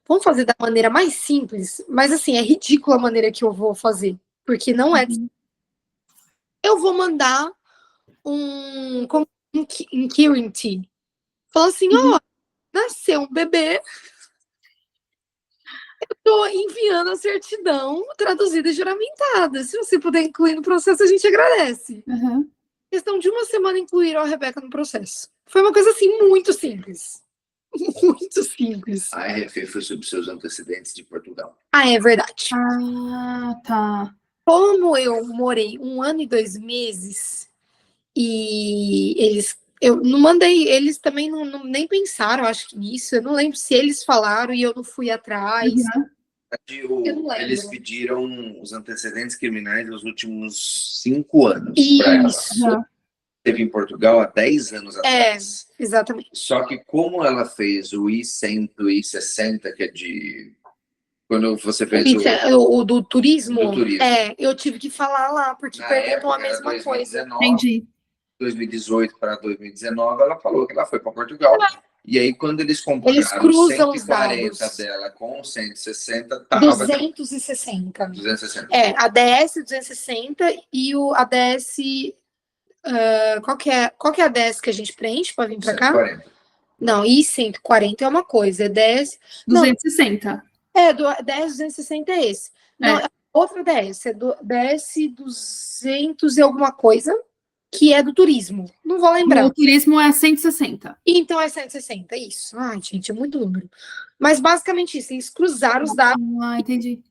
vamos fazer da maneira mais simples, mas assim, é ridícula a maneira que eu vou fazer, porque não é. Eu vou mandar um Incurity. Falou assim, ó, nasceu um bebê, eu tô enviando a certidão traduzida e juramentada. Se você puder incluir no processo, a gente agradece. Questão de uma semana incluíram a Rebeca no processo. Foi uma coisa assim muito simples. Muito simples. A RF foi sobre seus antecedentes de Portugal. Ah, é verdade. Ah, tá. Como eu morei 1 ano e 2 meses e eu não mandei, eles também nem pensaram, acho que nisso. Eu não lembro se eles falaram e eu não fui atrás. Eu não lembro. Eles pediram os antecedentes criminais dos últimos 5 anos. Isso. Teve em Portugal há 10 anos atrás. Exatamente. Só que como ela fez o I-100, o I-60, que é de... Quando você fez o do turismo? Do turismo. Eu tive que falar lá, porque perguntam a mesma 2019, coisa. Entendi. 2018 para 2019, ela falou que ela foi para Portugal. E aí, quando eles compararam Eles cruzam 140 os dados dela com 160, tava 260. 260. A DS 260 e o ADS. Qual que é a DS que a gente preenche para vir para cá? 140. Não, e 140 é uma coisa, é 10. 260. Do 10 260 é esse. Não, é outra DS, é do DS 200 e alguma coisa, que é do turismo. Não vou lembrar. O turismo é 160. Então é 160, isso. Ai, gente, é muito número. Mas basicamente isso, eles cruzaram os dados. Ah, entendi.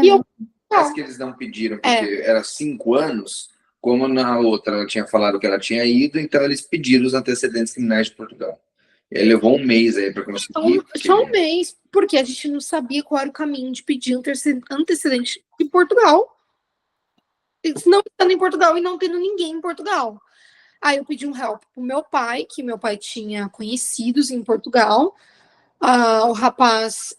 E eu Parece que eles não pediram, porque era 5 anos, como na outra ela tinha falado que ela tinha ido, então eles pediram os antecedentes criminais de Portugal. E aí levou um mês aí para conseguir. Só um mês, porque a gente não sabia qual era o caminho de pedir antecedente de Portugal. Não estando em Portugal e não tendo ninguém em Portugal. Aí eu pedi um help pro meu pai, que meu pai tinha conhecidos em Portugal. O rapaz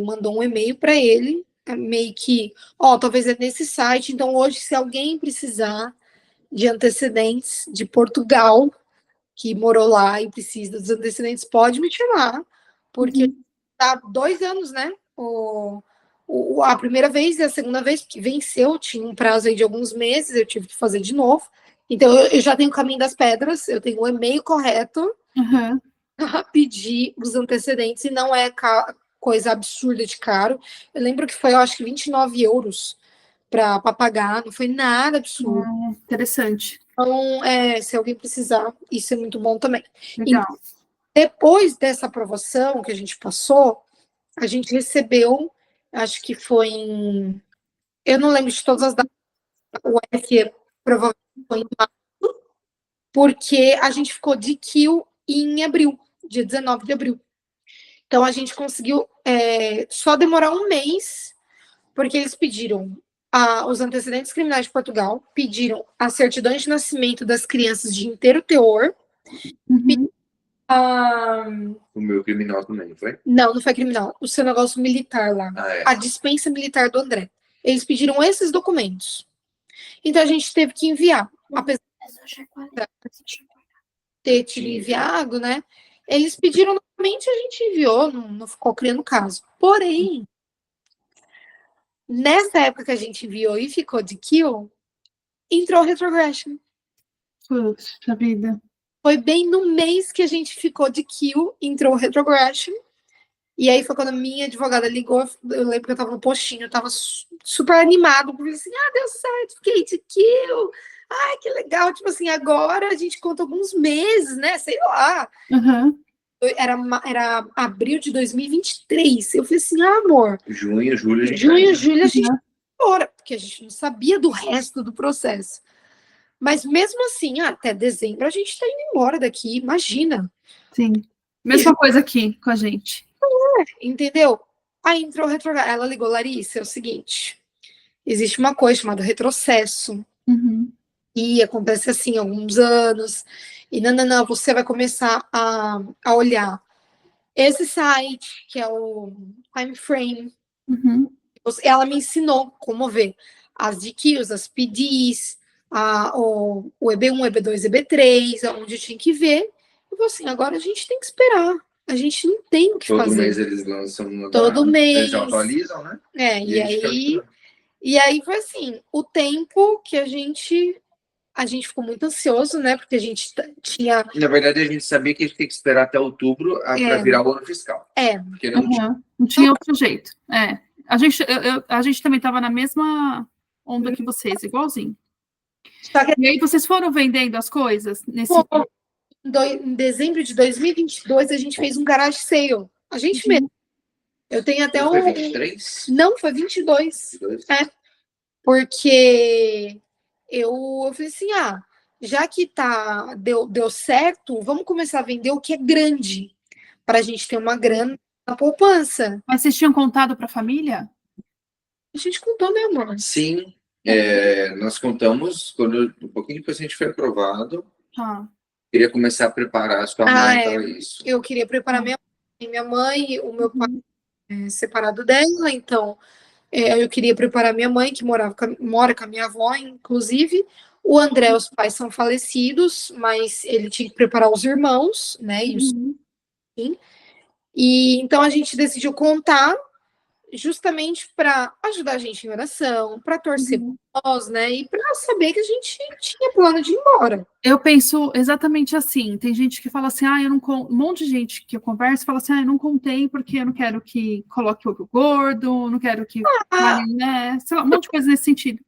mandou um e-mail para ele, meio que, talvez é nesse site, então hoje, se alguém precisar de antecedentes de Portugal, que morou lá e precisa dos antecedentes, pode me chamar, porque há 2 anos, né? A primeira vez e a segunda vez, porque venceu, tinha um prazo aí de alguns meses, eu tive que fazer de novo. Então, eu já tenho o caminho das pedras, eu tenho o e-mail correto para pedir os antecedentes, e não é coisa absurda de caro. Eu lembro que foi, eu acho que 29 euros para pagar, não foi nada absurdo. Interessante. Então, se alguém precisar, isso é muito bom também. Legal. Depois dessa aprovação que a gente passou, a gente recebeu, acho que foi eu não lembro de todas as datas, o F provavelmente foi em março, porque a gente ficou de kill em abril, dia 19 de abril. Então, a gente conseguiu só demorar um mês, porque eles pediram os antecedentes criminais de Portugal, pediram as certidões de nascimento das crianças de inteiro teor. O meu criminal também, foi? Não foi criminal. O seu negócio militar lá. A dispensa militar do André. Eles pediram esses documentos. Então, a gente teve que enviar. Apesar de ter tido enviado, né? Eles pediram novamente, a gente enviou, não ficou criando caso. Porém, nessa época que a gente enviou e ficou de kill, entrou retrogression. Puxa vida. Foi bem no mês que a gente ficou de kill, entrou retrogression. E aí foi quando a minha advogada ligou, eu lembro que eu tava no postinho, eu tava super animado, porque assim, deu certo, fiquei de kill. Ai, que legal. Tipo assim, agora a gente conta alguns meses, né? Sei lá. Era abril de 2023. Eu falei assim, amor. Junho, julho, a gente fora, porque a gente não sabia do resto do processo. Mas mesmo assim, até dezembro a gente tá indo embora daqui, imagina. Sim. Mesma coisa aqui com a gente. Entendeu? Aí entrou retrográfico. Ela ligou, Larissa, é o seguinte, existe uma coisa chamada retrocesso. E acontece assim há alguns anos. E não, você vai começar a olhar esse site, que é o Time Frame. Ela me ensinou como ver as DQs, as PDs, o EB1, EB2, EB3, onde eu tinha que ver. Eu falei assim, agora a gente tem que esperar. A gente não tem o que fazer. Todo mês eles lançam uma Todo mês. Eles atualizam, né? E aí foi assim, o tempo que a gente ficou muito ansioso, né? Porque a gente tinha... Na verdade, a gente sabia que a gente tem que esperar até outubro para virar o ano fiscal. Porque não tinha outro jeito. A gente também estava na mesma onda que vocês, igualzinho. E aí vocês foram vendendo as coisas nesse... Em dezembro de 2022, a gente fez um garage sale. A gente mesmo. Eu tenho até Foi 23? Não, foi 22. Porque eu falei assim, já que deu certo, vamos começar a vender o que é grande, para a gente ter uma grana na poupança. Mas vocês tinham contado para a família? A gente contou, né, amor? Sim. Nós contamos, um pouquinho depois a gente foi aprovado. Queria começar a preparar a sua mãe para isso. Eu queria preparar minha mãe, o meu pai separado dela, então eu queria preparar minha mãe, que mora com a minha avó, inclusive. O André, os pais são falecidos, mas ele tinha que preparar os irmãos, né? E então a gente decidiu contar justamente para ajudar a gente em oração, para torcer por nós, né? E para saber que a gente tinha plano de ir embora. Eu penso exatamente assim. Tem gente que fala assim, eu não um monte de gente que eu converso fala assim, eu não contei porque eu não quero que coloque o gordo, não quero que né? Sei lá, um monte de coisa nesse sentido.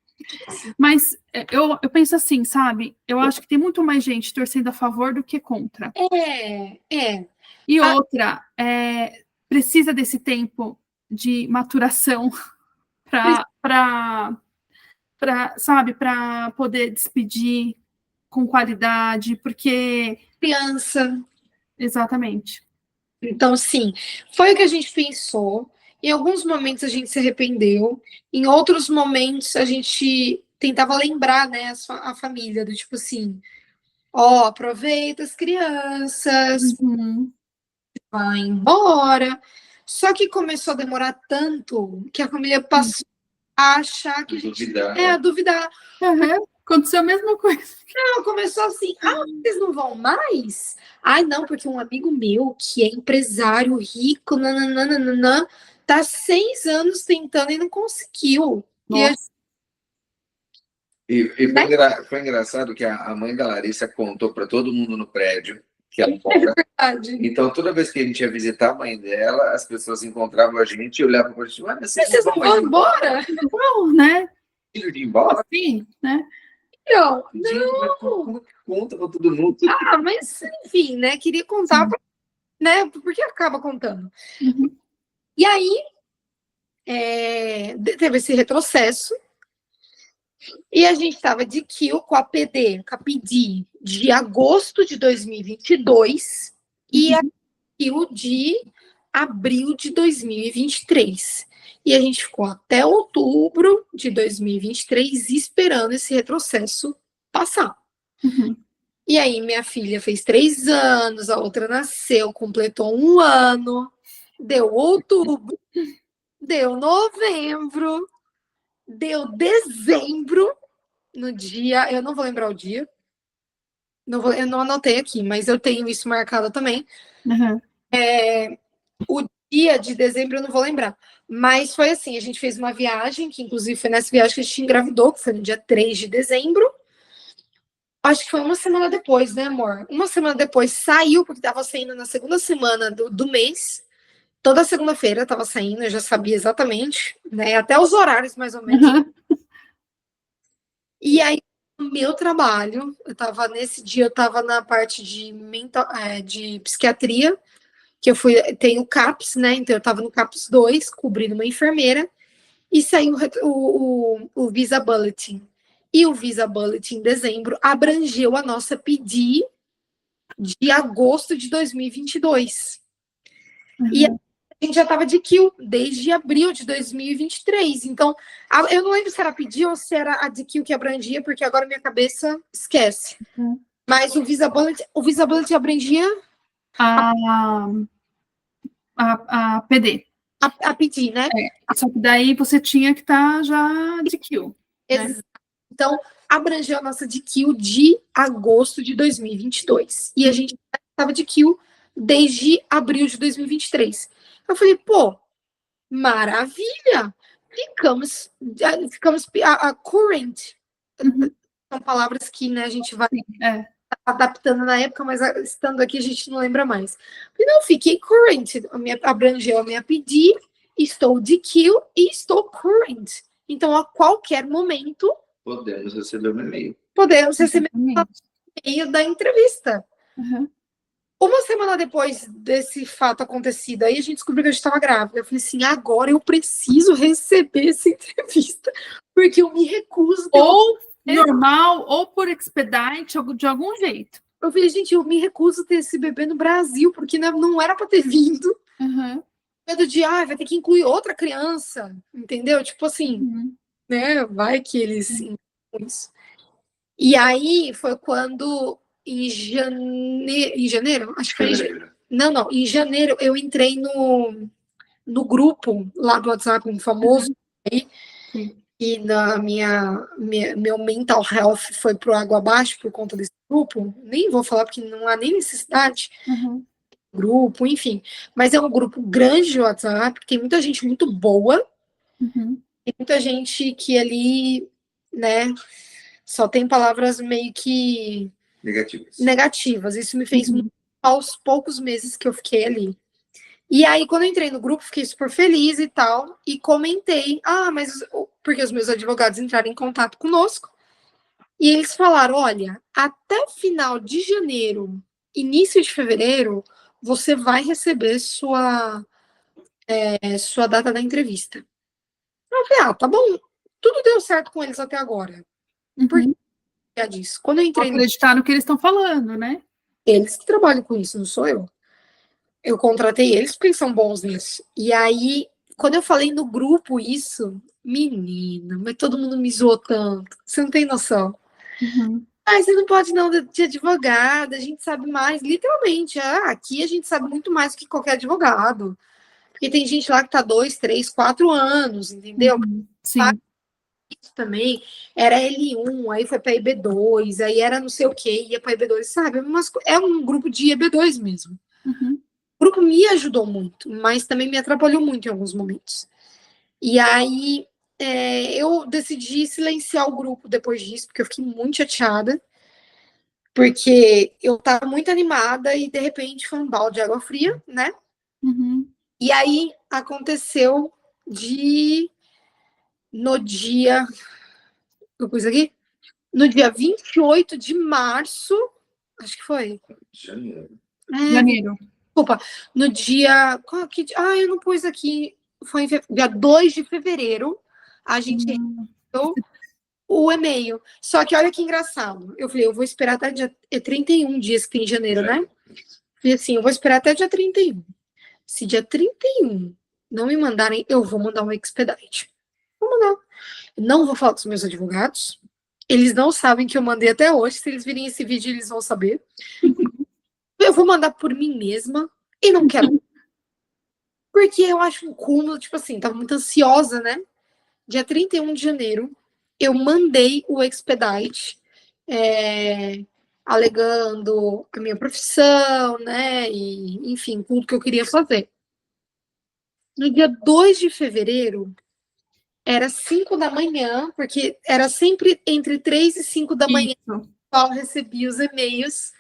Mas eu penso assim, sabe? Eu acho que tem muito mais gente torcendo a favor do que contra. E outra, precisa desse tempo de maturação para para poder despedir com qualidade, porque... Criança. Exatamente. Então, sim, foi o que a gente pensou. Em alguns momentos a gente se arrependeu, em outros momentos a gente tentava lembrar, né, a família, do tipo assim, ó, aproveita as crianças, vai embora. Só que começou a demorar tanto que a família passou a achar que a gente... a duvidar. Aconteceu a mesma coisa. Não, começou assim, vocês não vão mais? Ai, não, porque um amigo meu, que é empresário rico, nananana, tá 6 anos tentando e não conseguiu. E foi engraçado que a mãe da Larissa contou para todo mundo no prédio que ela mora. Então, toda vez que a gente ia visitar a mãe dela, as pessoas encontravam a gente e olhavam para a gente, mas vocês não vão embora? Não, né? Filho de ir embora? Sim, né? Não. Conta para todo mundo. Mas enfim, né? Queria contar, né? Porque acaba contando. E aí, teve esse retrocesso. E a gente estava de kill com a PD de agosto de 2022 e a kill de abril de 2023. E a gente ficou até outubro de 2023 esperando esse retrocesso passar. E aí minha filha fez 3 anos, a outra nasceu, completou 1 ano, deu outubro, deu novembro, deu dezembro, no dia, eu não vou lembrar o dia, eu não anotei aqui, mas eu tenho isso marcado também. O dia de dezembro eu não vou lembrar, mas foi assim, a gente fez uma viagem, que inclusive foi nessa viagem que a gente engravidou, que foi no dia 3 de dezembro, acho que foi 1 semana depois, né, amor? 1 semana depois saiu, porque estava saindo na segunda semana do mês, toda segunda-feira estava saindo, eu já sabia exatamente, né, até os horários mais ou menos. E aí, no meu trabalho, nesse dia eu estava na parte de psiquiatria, que tenho o CAPS, né? Então eu estava no CAPS 2, cobrindo uma enfermeira, e saiu o Visa Bulletin. E o Visa Bulletin em dezembro abrangeu a nossa PD de agosto de 2022. E a gente já estava de kill desde abril de 2023. Então, eu não lembro se era pedir ou se era a de kill que abrangia, porque agora minha cabeça esquece. Mas o Visa Bullet abrangia a PD. A pedir, né? Só que daí você tinha que estar já de kill. Né? Então, abrangeu a nossa de kill de agosto de 2022. E a gente estava de kill desde abril de 2023. Eu falei, pô, maravilha! Ficamos a current. São palavras que, né, a gente vai adaptando na época, mas estando aqui a gente não lembra mais. Não, fiquei current. Abrangeu a minha PD, estou de kill e estou current. Então, a qualquer momento... Podemos receber um e-mail. Podemos receber um e-mail da entrevista. 1 semana depois desse fato acontecido, aí a gente descobriu que a gente estava grávida. Eu falei assim, agora eu preciso receber essa entrevista, porque eu me recuso. Ou normal, ou por expedite, de algum jeito. Eu falei, gente, eu me recuso a ter esse bebê no Brasil, porque não era para ter vindo. Medo de, vai ter que incluir outra criança, entendeu? Tipo assim, né? Vai que eles... isso. E aí foi quando... Em janeiro? Acho que foi em janeiro. Não. Em janeiro eu entrei no grupo lá do WhatsApp, um famoso. E meu mental health foi pro água abaixo por conta desse grupo. Nem vou falar porque não há nem necessidade. Grupo, enfim. Mas é um grupo grande de WhatsApp, tem muita gente muito boa. Tem muita gente que ali, né, só tem palavras meio que... Negativas. Isso me fez muito aos poucos meses que eu fiquei ali. E aí, quando eu entrei no grupo, fiquei super feliz e tal, e comentei, porque os meus advogados entraram em contato conosco, e eles falaram, olha, até final de janeiro, início de fevereiro, você vai receber sua data da entrevista. Eu falei, tá bom, tudo deu certo com eles até agora. Por que é disso? Quando eu entrei... Acreditar no que eles estão falando, né? Eles que trabalham com isso, não sou eu. Eu contratei eles porque eles são bons nisso. E aí, quando eu falei no grupo isso, menina, mas todo mundo me zoou tanto. Você não tem noção. Você não pode não de advogada, a gente sabe mais. Literalmente, aqui a gente sabe muito mais que qualquer advogado. Porque tem gente lá que tá 2, 3, 4 anos, entendeu? Sim. Isso também era L1, aí foi para EB2, aí era não sei o que, ia para EB2, sabe? Mas é um grupo de EB2 mesmo. O grupo me ajudou muito, mas também me atrapalhou muito em alguns momentos. E aí eu decidi silenciar o grupo depois disso, porque eu fiquei muito chateada, porque eu estava muito animada e de repente foi um balde de água fria, né? E aí aconteceu no dia... Eu pus aqui? No dia 28 de março, acho que foi. Janeiro. Janeiro. Desculpa, no dia... eu não pus aqui. Foi dia 2 de fevereiro, a gente recebeu o e-mail. Só que olha que engraçado. Eu falei, eu vou esperar até dia 31 dias que tem em janeiro, né? Falei assim, eu vou esperar até dia 31. Se dia 31 não me mandarem, eu vou mandar um expedite. Vou mandar. Não vou falar com os meus advogados. Eles não sabem que eu mandei até hoje. Se eles virem esse vídeo, eles vão saber. Eu vou mandar por mim mesma. E não quero. Porque eu acho um cúmulo, tipo assim, tava muito ansiosa, né? Dia 31 de janeiro, eu mandei o expedite, alegando a minha profissão, né? E, enfim, tudo que eu queria fazer. No dia 2 de fevereiro, era 5 da manhã, porque era sempre entre 3 e 5 da manhã que eu recebia os e-mails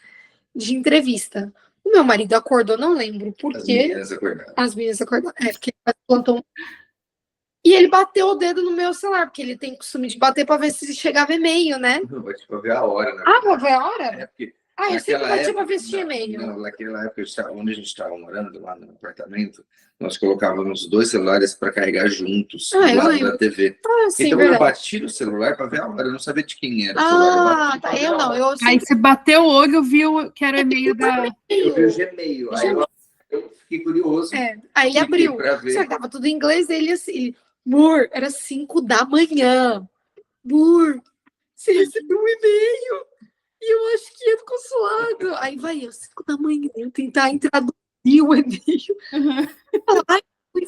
de entrevista. O meu marido acordou, não lembro por quê. As meninas acordaram. Porque ele plantou. E ele bateu o dedo no meu celular, porque ele tem costume de bater para ver se chegava e-mail, né? Não, vai tipo ver a hora, né? Pra ver a hora? É porque eu sempre bati para ver se tinha e-mail. Não, naquela época, onde a gente estava morando, lá no apartamento, nós colocávamos 2 celulares para carregar juntos, do lado da TV. Sim, então, verdade. eu bati no celular para ver a hora, eu não sabia de quem era o celular. Tá, eu não. Aí você bateu o olho, viu que era o e-mail da... Eu vi o Gmail, aí eu fiquei curioso. Aí ele abriu. Só que tava tudo em inglês, ele assim... Mur, era 5 da manhã. Mur, você recebeu um e-mail. E eu acho que é do consulado. Aí vai eu, 5 da manhã, tentar traduzir o e-mail.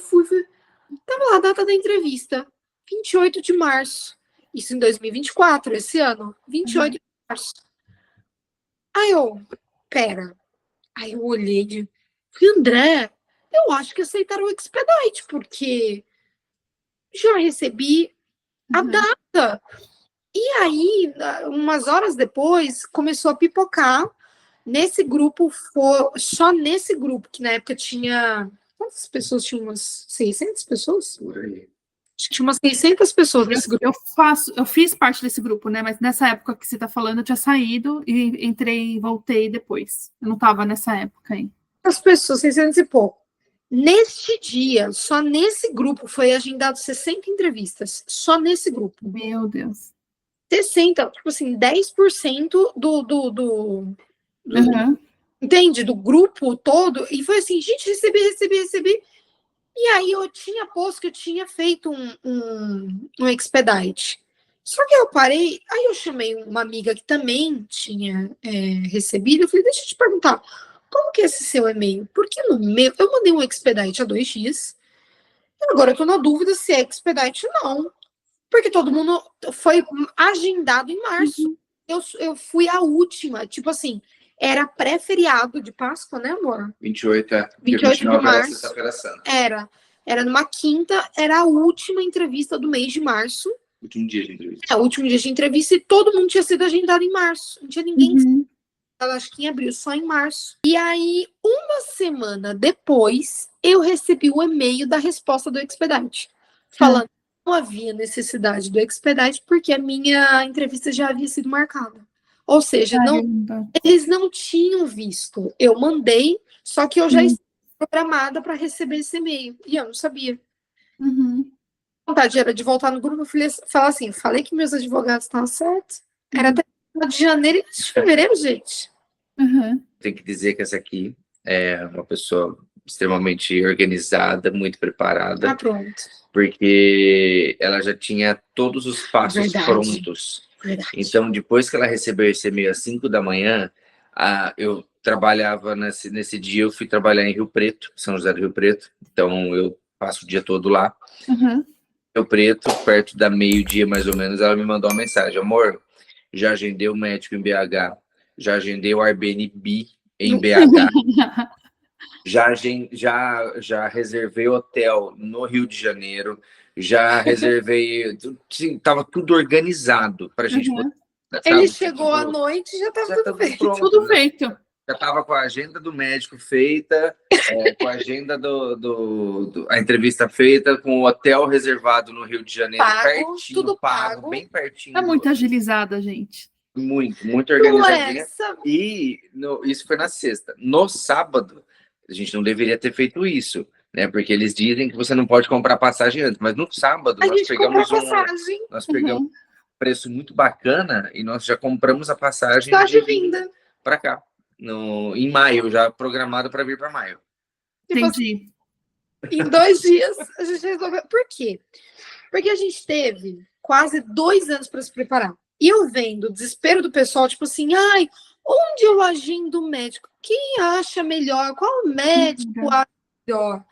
Fui. Tava lá a data da entrevista. 28 de março. Isso em 2024, esse ano. 28 de março. Aí eu, pera. Aí eu olhei falei, André, eu acho que aceitaram o expedite, porque já recebi a data. E aí, umas horas depois, começou a pipocar nesse grupo, só nesse grupo, que na época tinha... Quantas pessoas? Tinha umas 600 pessoas? Por aí. Acho que tinha umas 600 pessoas nesse grupo. Eu fiz parte desse grupo, né? Mas nessa época que você tá falando, eu tinha saído e entrei e voltei depois. Eu não tava nessa época aí. As pessoas, 600 e pouco. Neste dia, só nesse grupo, foi agendado 60 entrevistas. Só nesse grupo. Meu Deus. 60, tipo assim, 10% entende? Do grupo todo. E foi assim, gente, recebi. E aí eu tinha posto que eu tinha feito um expedite. Só que eu parei, aí eu chamei uma amiga que também tinha recebido. Eu falei, deixa eu te perguntar, como que é esse seu e-mail? Porque no meu, eu mandei um expedite há 2 dias. E agora eu tô na dúvida se é expedite ou não. Porque todo mundo foi agendado em março. Eu fui a última, tipo assim, era pré-feriado de Páscoa, né, amor? 28, 28 de março. Sexta-feira Santa. Era numa quinta, era a última entrevista do mês de março. Último dia de entrevista. O último dia de entrevista e todo mundo tinha sido agendado em março. Não tinha ninguém. Acho que em abril, só em março. E aí, uma semana depois, eu recebi o e-mail da resposta do expedite, falando que não havia necessidade do expedite porque a minha entrevista já havia sido marcada. Ou seja, eles não tinham visto. Eu mandei, só que eu já estava programada para receber esse e-mail. E eu não sabia. vontade era de voltar no grupo, eu falar assim, falei que meus advogados estavam certos. Era até de janeiro e de fevereiro, gente. Tem que dizer que essa aqui é uma pessoa extremamente organizada, muito preparada. Pronto. Porque ela já tinha todos os passos prontos. Verdade. Então, depois que ela recebeu esse e-mail às 5 da manhã, eu trabalhava nesse dia, eu fui trabalhar em Rio Preto, São José do Rio Preto. Então, eu passo o dia todo lá. Rio Preto, perto da meio-dia, mais ou menos, ela me mandou uma mensagem. Amor, já agendei o médico em BH, já agendei o Airbnb em BH, já reservei hotel no Rio de Janeiro, já reservei, estava tudo organizado para a gente poder. Ele chegou à noite e já estava tudo feito. Pronto, Tudo feito. Já estava com a agenda do médico feita, com a agenda a entrevista feita, com o hotel reservado no Rio de Janeiro, pertinho, tudo pago, bem pertinho. É muito agilizada, gente. Muito organizadinha. E isso foi na sexta. No sábado, a gente não deveria ter feito isso, né? Porque eles dizem que você não pode comprar passagem antes. Mas no sábado, nós pegamos um preço muito bacana e nós já compramos a passagem de vinda para cá. Em maio, já programado para vir para maio. Entendi. Em 2 dias, a gente resolveu. Por quê? Porque a gente teve quase 2 anos para se preparar. E eu vendo o desespero do pessoal, tipo assim, onde eu agendo o médico? Quem acha melhor? Qual médico acha melhor?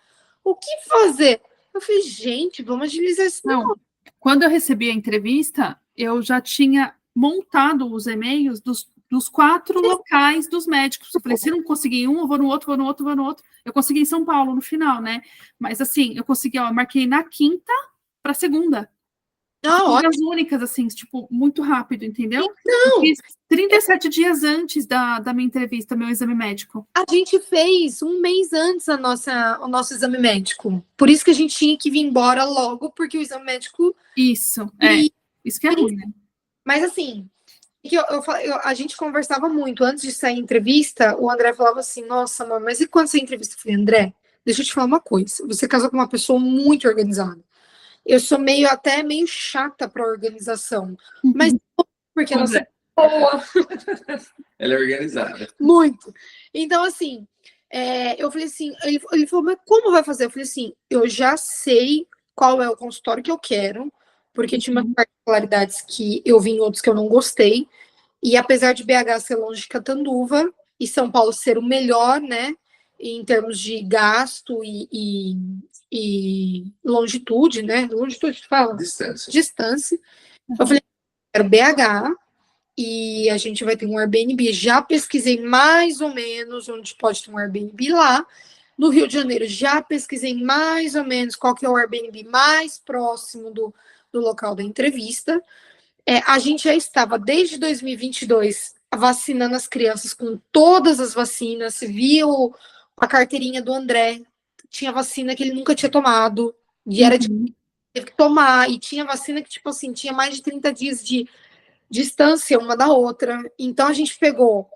O que fazer? Eu falei, gente, vamos agilizar isso. Não. Quando eu recebi a entrevista, eu já tinha montado os e-mails dos 4 locais dos médicos. Eu falei, se não conseguir em um, eu vou no outro, vou no outro, vou no outro. Eu consegui em São Paulo no final, né? Mas assim, eu consegui, eu marquei na quinta para segunda. As únicas, assim, tipo, muito rápido, entendeu? Eu fiz 37 dias antes da minha entrevista, meu exame médico. A gente fez 1 mês antes o nosso exame médico. Por isso que a gente tinha que vir embora logo, porque o exame médico... Isso que é ruim, né? Mas assim, a gente conversava muito. Antes de sair a entrevista, o André falava assim, nossa, amor, mas e quando sair a entrevista? Eu falei, André, deixa eu te falar uma coisa. Você casou com uma pessoa muito organizada. Eu sou até meio chata para organização, mas porque não sei boa. Ela é organizada. Muito. Então, assim, eu falei assim, ele falou, mas como vai fazer? Eu falei assim, eu já sei qual é o consultório que eu quero, porque tinha umas particularidades que eu vi em outros que eu não gostei, e apesar de BH ser longe de Catanduva, e São Paulo ser o melhor, né, em termos de gasto e longitude, né? Longitude que fala? Distância. Eu falei, quero BH e a gente vai ter um Airbnb. Já pesquisei mais ou menos onde pode ter um Airbnb lá. No Rio de Janeiro, já pesquisei mais ou menos qual que é o Airbnb mais próximo do local da entrevista. A gente já estava, desde 2022, vacinando as crianças com todas as vacinas. Viu a carteirinha do André, tinha vacina que ele nunca tinha tomado, e era teve que tomar, e tinha vacina que, tipo assim, tinha mais de 30 dias de distância uma da outra. Então, a gente pegou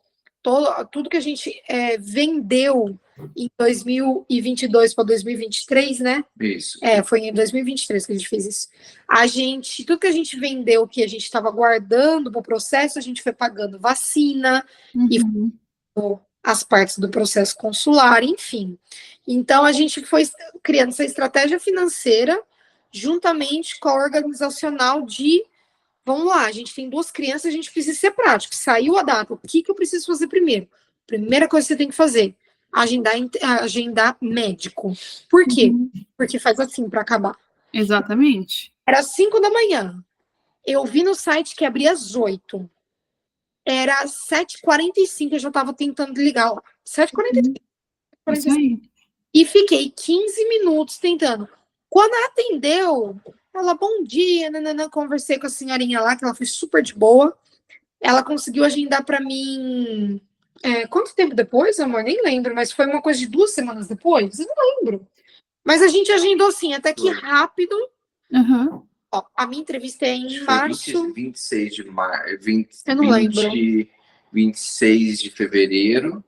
tudo que a gente vendeu em 2022 para 2023, né? Isso. Foi em 2023 que a gente fez isso. Tudo que a gente vendeu, que a gente estava guardando para o processo, a gente foi pagando vacina e as partes do processo consular, enfim. Então, a gente foi criando essa estratégia financeira juntamente com a organizacional de, vamos lá, a gente tem 2 crianças, a gente precisa ser prático. Saiu a data, o que eu preciso fazer primeiro? Primeira coisa que você tem que fazer, agendar médico. Por quê? Porque faz assim para acabar. Exatamente. Era 5 da manhã. Eu vi no site que abria às 8. Era 7h45, eu já estava tentando ligar lá. 7h45. Isso aí. E fiquei 15 minutos tentando. Quando ela atendeu, ela, bom dia, nanana, conversei com a senhorinha lá, que ela foi super de boa. Ela conseguiu agendar para mim... quanto tempo depois, amor? Nem lembro, mas foi uma coisa de 2 semanas depois? Eu não lembro. Mas a gente agendou, assim, até que rápido. Ó, a minha entrevista é em março. 26 de março. Eu não lembro. 26 de fevereiro,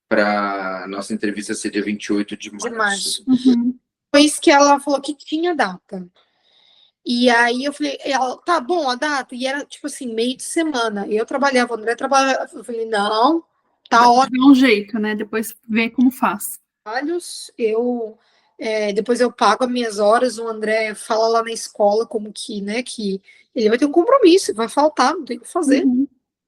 para nossa entrevista ser dia 28 de março. Foi isso que ela falou que tinha data. E aí eu falei, ela, tá bom a data? E era, tipo assim, meio de semana. E eu trabalhava, o André trabalhava. Eu falei, não, tá ótimo. Dá um jeito, né? Depois vê como faz. Eu depois eu pago as minhas horas, o André fala lá na escola como que, né, que ele vai ter um compromisso, vai faltar, não tem o que fazer. Uhum.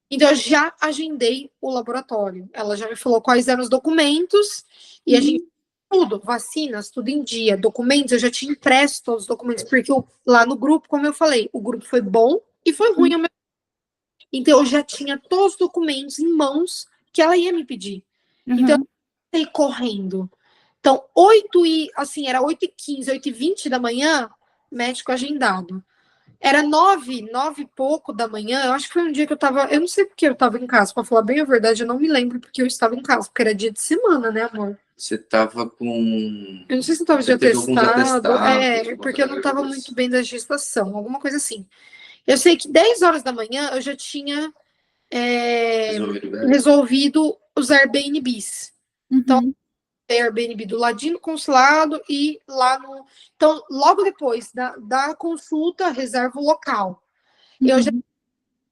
Então eu já agendei o laboratório. Ela já me falou quais eram os documentos e a gente tudo, vacinas, tudo em dia, documentos, eu já tinha impresso todos os documentos, porque lá no grupo, como eu falei, o grupo foi bom e foi ruim ao mesmo. Então eu já tinha todos os documentos em mãos que ela ia me pedir. Então eu saí correndo. Então, era 8h15, 8h20 da manhã, médico agendado. Era 9 e pouco da manhã, eu acho que foi um dia que eu não sei porque eu tava em casa, pra falar bem a verdade, eu não me lembro porque eu estava em casa, porque era dia de semana, né, amor? Você tava com... Eu não sei se eu tava de Você teve alguns atestado, atestados, porque eu não tava muito bem da gestação, alguma coisa assim. Eu sei que 10 horas da manhã eu já tinha resolvido os Airbnbs. Então, Airbnb do ladinho do consulado e lá no. Então, logo depois da consulta, reserva o local. Eu já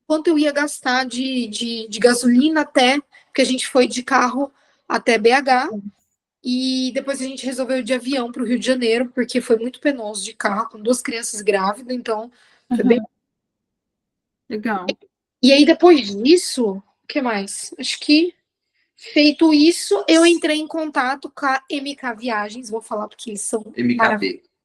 quanto eu ia gastar de gasolina até, porque a gente foi de carro até BH, e depois a gente resolveu ir de avião para o Rio de Janeiro, porque foi muito penoso de carro, com 2 crianças grávidas, então foi bem. Legal. E aí, depois disso, o que mais? Acho que feito isso, eu entrei em contato com a MK Viagens, vou falar porque eles são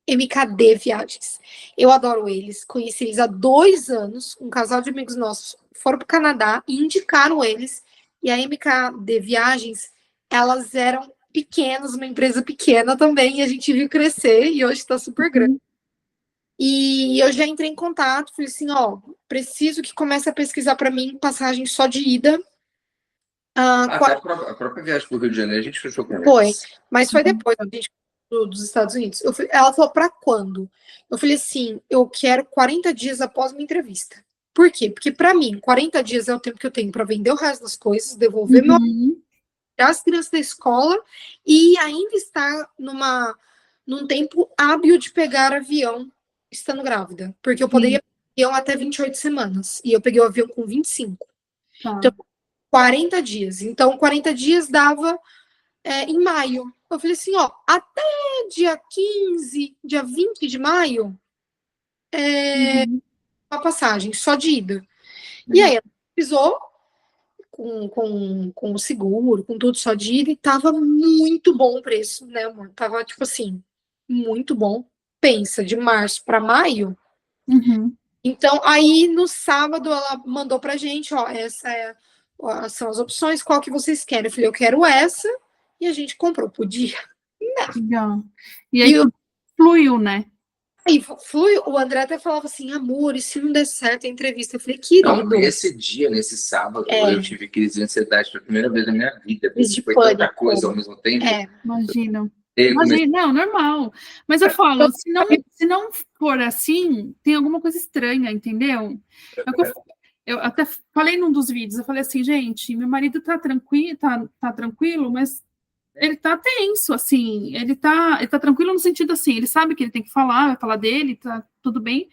MKD Viagens. Eu adoro eles, conheci eles há 2 anos, um casal de amigos nossos foram para o Canadá e indicaram eles, e a MKD Viagens, elas eram pequenas, uma empresa pequena também, e a gente viu crescer, e hoje está super grande. E eu já entrei em contato, falei assim, ó, preciso que comece a pesquisar para mim passagem só de ida. Até a própria viagem para o Rio de Janeiro a gente fechou com ela. Foi, mas foi depois a gente dos Estados Unidos. Ela falou, para quando? Eu falei assim, eu quero 40 dias após minha entrevista. Por quê? Porque para mim, 40 dias é o tempo que eu tenho para vender o resto das coisas, devolver as crianças da escola e ainda estar num tempo hábil de pegar avião estando grávida. Porque eu poderia pegar avião até 28 semanas. E eu peguei o avião com 25. Então, 40 dias. Então, 40 dias dava em maio. Eu falei assim, ó, até dia 15, dia 20 de maio, uma passagem só de ida. E aí, ela pisou com o seguro, com tudo só de ida, e tava muito bom o preço, né, amor? Tava, tipo assim, muito bom. Pensa, de março para maio. Então, aí, no sábado, ela mandou pra gente, ó, são as opções, qual que vocês querem? Eu falei, eu quero essa, e a gente comprou. Podia? Legal. E aí fluiu, né? Aí fluiu. O André até falava assim, amor, e se não der certo a entrevista? Eu falei, querido. Não, nesse sábado, eu tive crise de ansiedade pela primeira vez na minha vida. Foi tanta coisa ao mesmo tempo. Imagina. Não, normal. Mas eu falo, se não for assim, tem alguma coisa estranha, entendeu? Eu até falei num dos vídeos, eu falei assim, gente, meu marido tá tranquilo, mas ele tá tenso, assim, ele tá tranquilo no sentido assim, ele sabe que ele tem que falar, vai falar dele, tá tudo bem,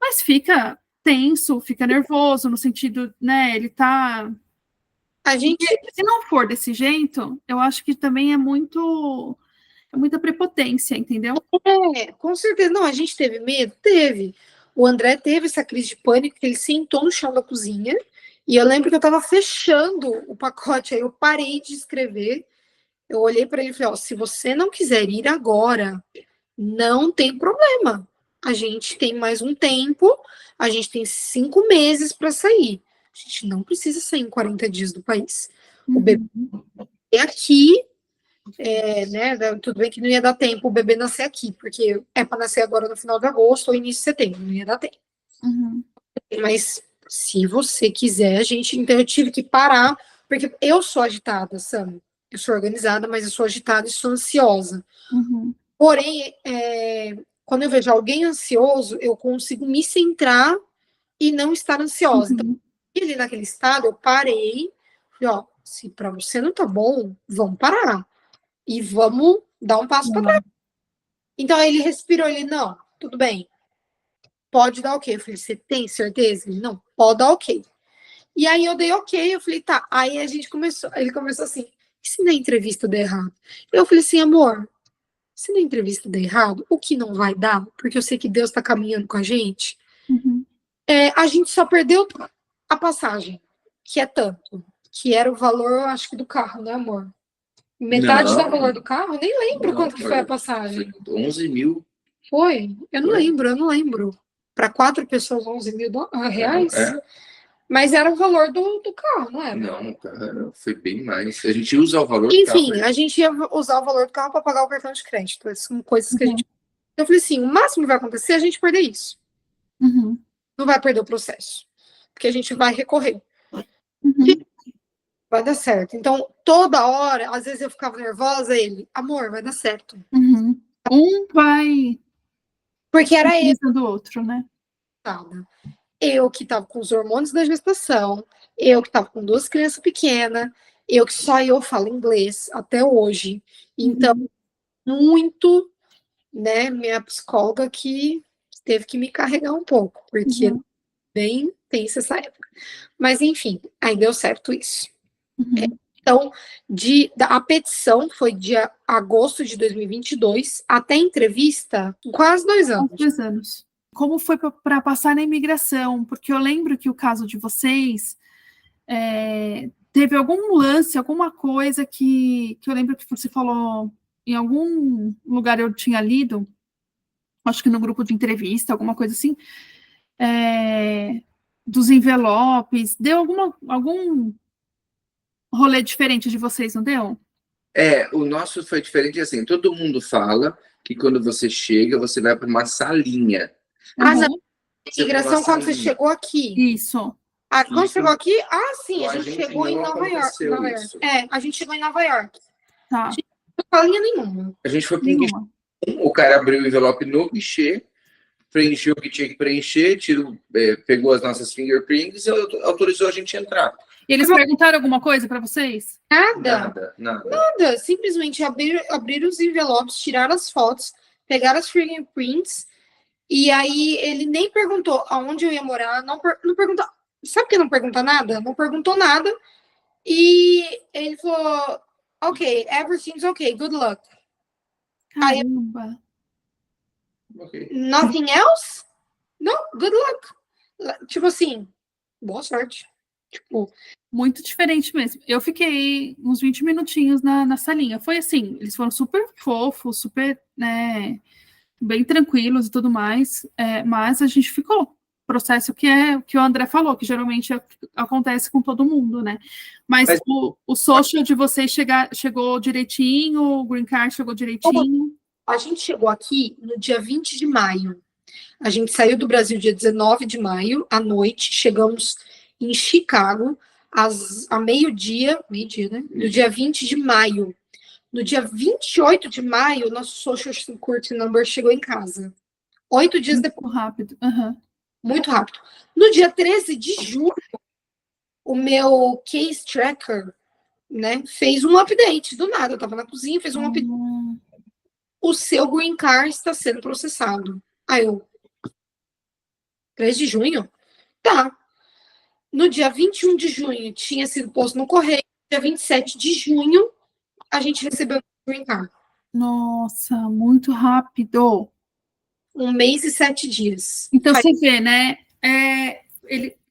mas fica tenso, fica nervoso, no sentido, né, ele tá... Se não for desse jeito, eu acho que também é muita prepotência, entendeu? Com certeza. Não, a gente teve medo? Teve. O André teve essa crise de pânico, que ele sentou no chão da cozinha, e eu lembro que eu tava fechando o pacote, aí eu parei de escrever, eu olhei para ele e falei, ó, se você não quiser ir agora, não tem problema. A gente tem mais um tempo, a gente tem 5 meses para sair. A gente não precisa sair em 40 dias do país. O bebê é aqui, né? Tudo bem que não ia dar tempo o bebê nascer aqui, porque é para nascer agora no final de agosto ou início de setembro, não ia dar tempo. Mas se você quiser, então eu tive que parar, porque eu sou agitada, Sam. Eu sou organizada, mas eu sou agitada e sou ansiosa. Porém, quando eu vejo alguém ansioso, eu consigo me centrar e não estar ansiosa. Então, ele naquele estado, eu parei, falei, ó, se para você não tá bom, vamos parar. E vamos dar um passo para trás. Então, ele respirou, ele, não, tudo bem. pode dar ok. Eu falei, você tem certeza? Ele, não, pode dar ok. E aí eu dei ok, eu falei, tá. Aí ele começou assim, e se na entrevista der errado? Eu falei assim, amor, se na entrevista der errado, o que não vai dar, porque eu sei que Deus tá caminhando com a gente, a gente só perdeu a passagem, que é tanto, que era o valor, eu acho que do carro, né, amor? Metade do valor do carro? Eu nem lembro quanto que foi a passagem. 11 mil. Foi? Eu não lembro. Para 4 pessoas, 11 mil reais? Mas era o valor do carro, não era? Não, cara, foi bem mais. A gente usa o valor do carro. Enfim, a gente ia usar o valor do carro para pagar o cartão de crédito. Essas são coisas que a gente... Eu falei assim, o máximo que vai acontecer é a gente perder isso. Não vai perder o processo. Porque a gente vai recorrer. Vai dar certo. Então, toda hora, às vezes eu ficava nervosa, ele, amor, vai dar certo. Vai... Porque era ele do outro, né? Eu que estava com os hormônios da gestação, eu que estava com 2 crianças pequenas, eu que só eu falo inglês até hoje. Então, muito, né, minha psicóloga que teve que me carregar um pouco, porque bem tensa essa época. Mas, enfim, aí deu certo isso. Então, a petição foi de agosto de 2022 até a entrevista, quase 2 anos. 2 anos. Como foi para passar na imigração? Porque eu lembro que o caso de vocês teve algum lance, alguma coisa que eu lembro que você falou em algum lugar eu tinha lido, acho que no grupo de entrevista, alguma coisa assim, dos envelopes. Deu algum rolê diferente de vocês, não deu? O nosso foi diferente assim, todo mundo fala que quando você chega, você vai para uma salinha. Não. Imigração quando você chegou aqui. Isso. Quando chegou aqui, sim, a gente chegou em Nova York. A gente chegou em Nova York. Tá. A gente não foi linha nenhuma. A gente foi para um guichê, o cara abriu o envelope no guichê, preencheu o que tinha que preencher, pegou as nossas fingerprints e autorizou a gente a entrar. E eles perguntaram alguma coisa para vocês? Nada. Simplesmente abriram os envelopes, tiraram as fotos, pegaram as fingerprints, e aí ele nem perguntou aonde eu ia morar, não perguntou. Sabe por que não pergunta nada? Não perguntou nada. E ele falou, ok, everything's okay, good luck. Caramba. Aí, nothing else? No, good luck. Tipo assim, boa sorte. Tipo, muito diferente mesmo. Eu fiquei uns 20 minutinhos na salinha. Foi assim, eles foram super fofos, super, né, bem tranquilos e tudo mais, mas a gente ficou. Processo que o André falou, que geralmente acontece com todo mundo, né? Mas o social de vocês chegou direitinho, o Green Card chegou direitinho? A gente chegou aqui no dia 20 de maio. A gente saiu do Brasil dia 19 de maio, à noite, chegamos em Chicago, a meio-dia, né? No dia 20 de maio. No dia 28 de maio, nosso Social Security Number chegou em casa. 8 dias depois. Muito rápido. Muito rápido. No dia 13 de julho, o meu case tracker, né, fez um update. Do nada, eu tava na cozinha, fez um update. O seu Green Card está sendo processado. Aí eu... 3 de junho? Tá. No dia 21 de junho, tinha sido posto no correio. No dia 27 de junho, a gente recebeu o Green Card. Nossa, muito rápido. 1 mês e 7 dias. Então, você vê, né?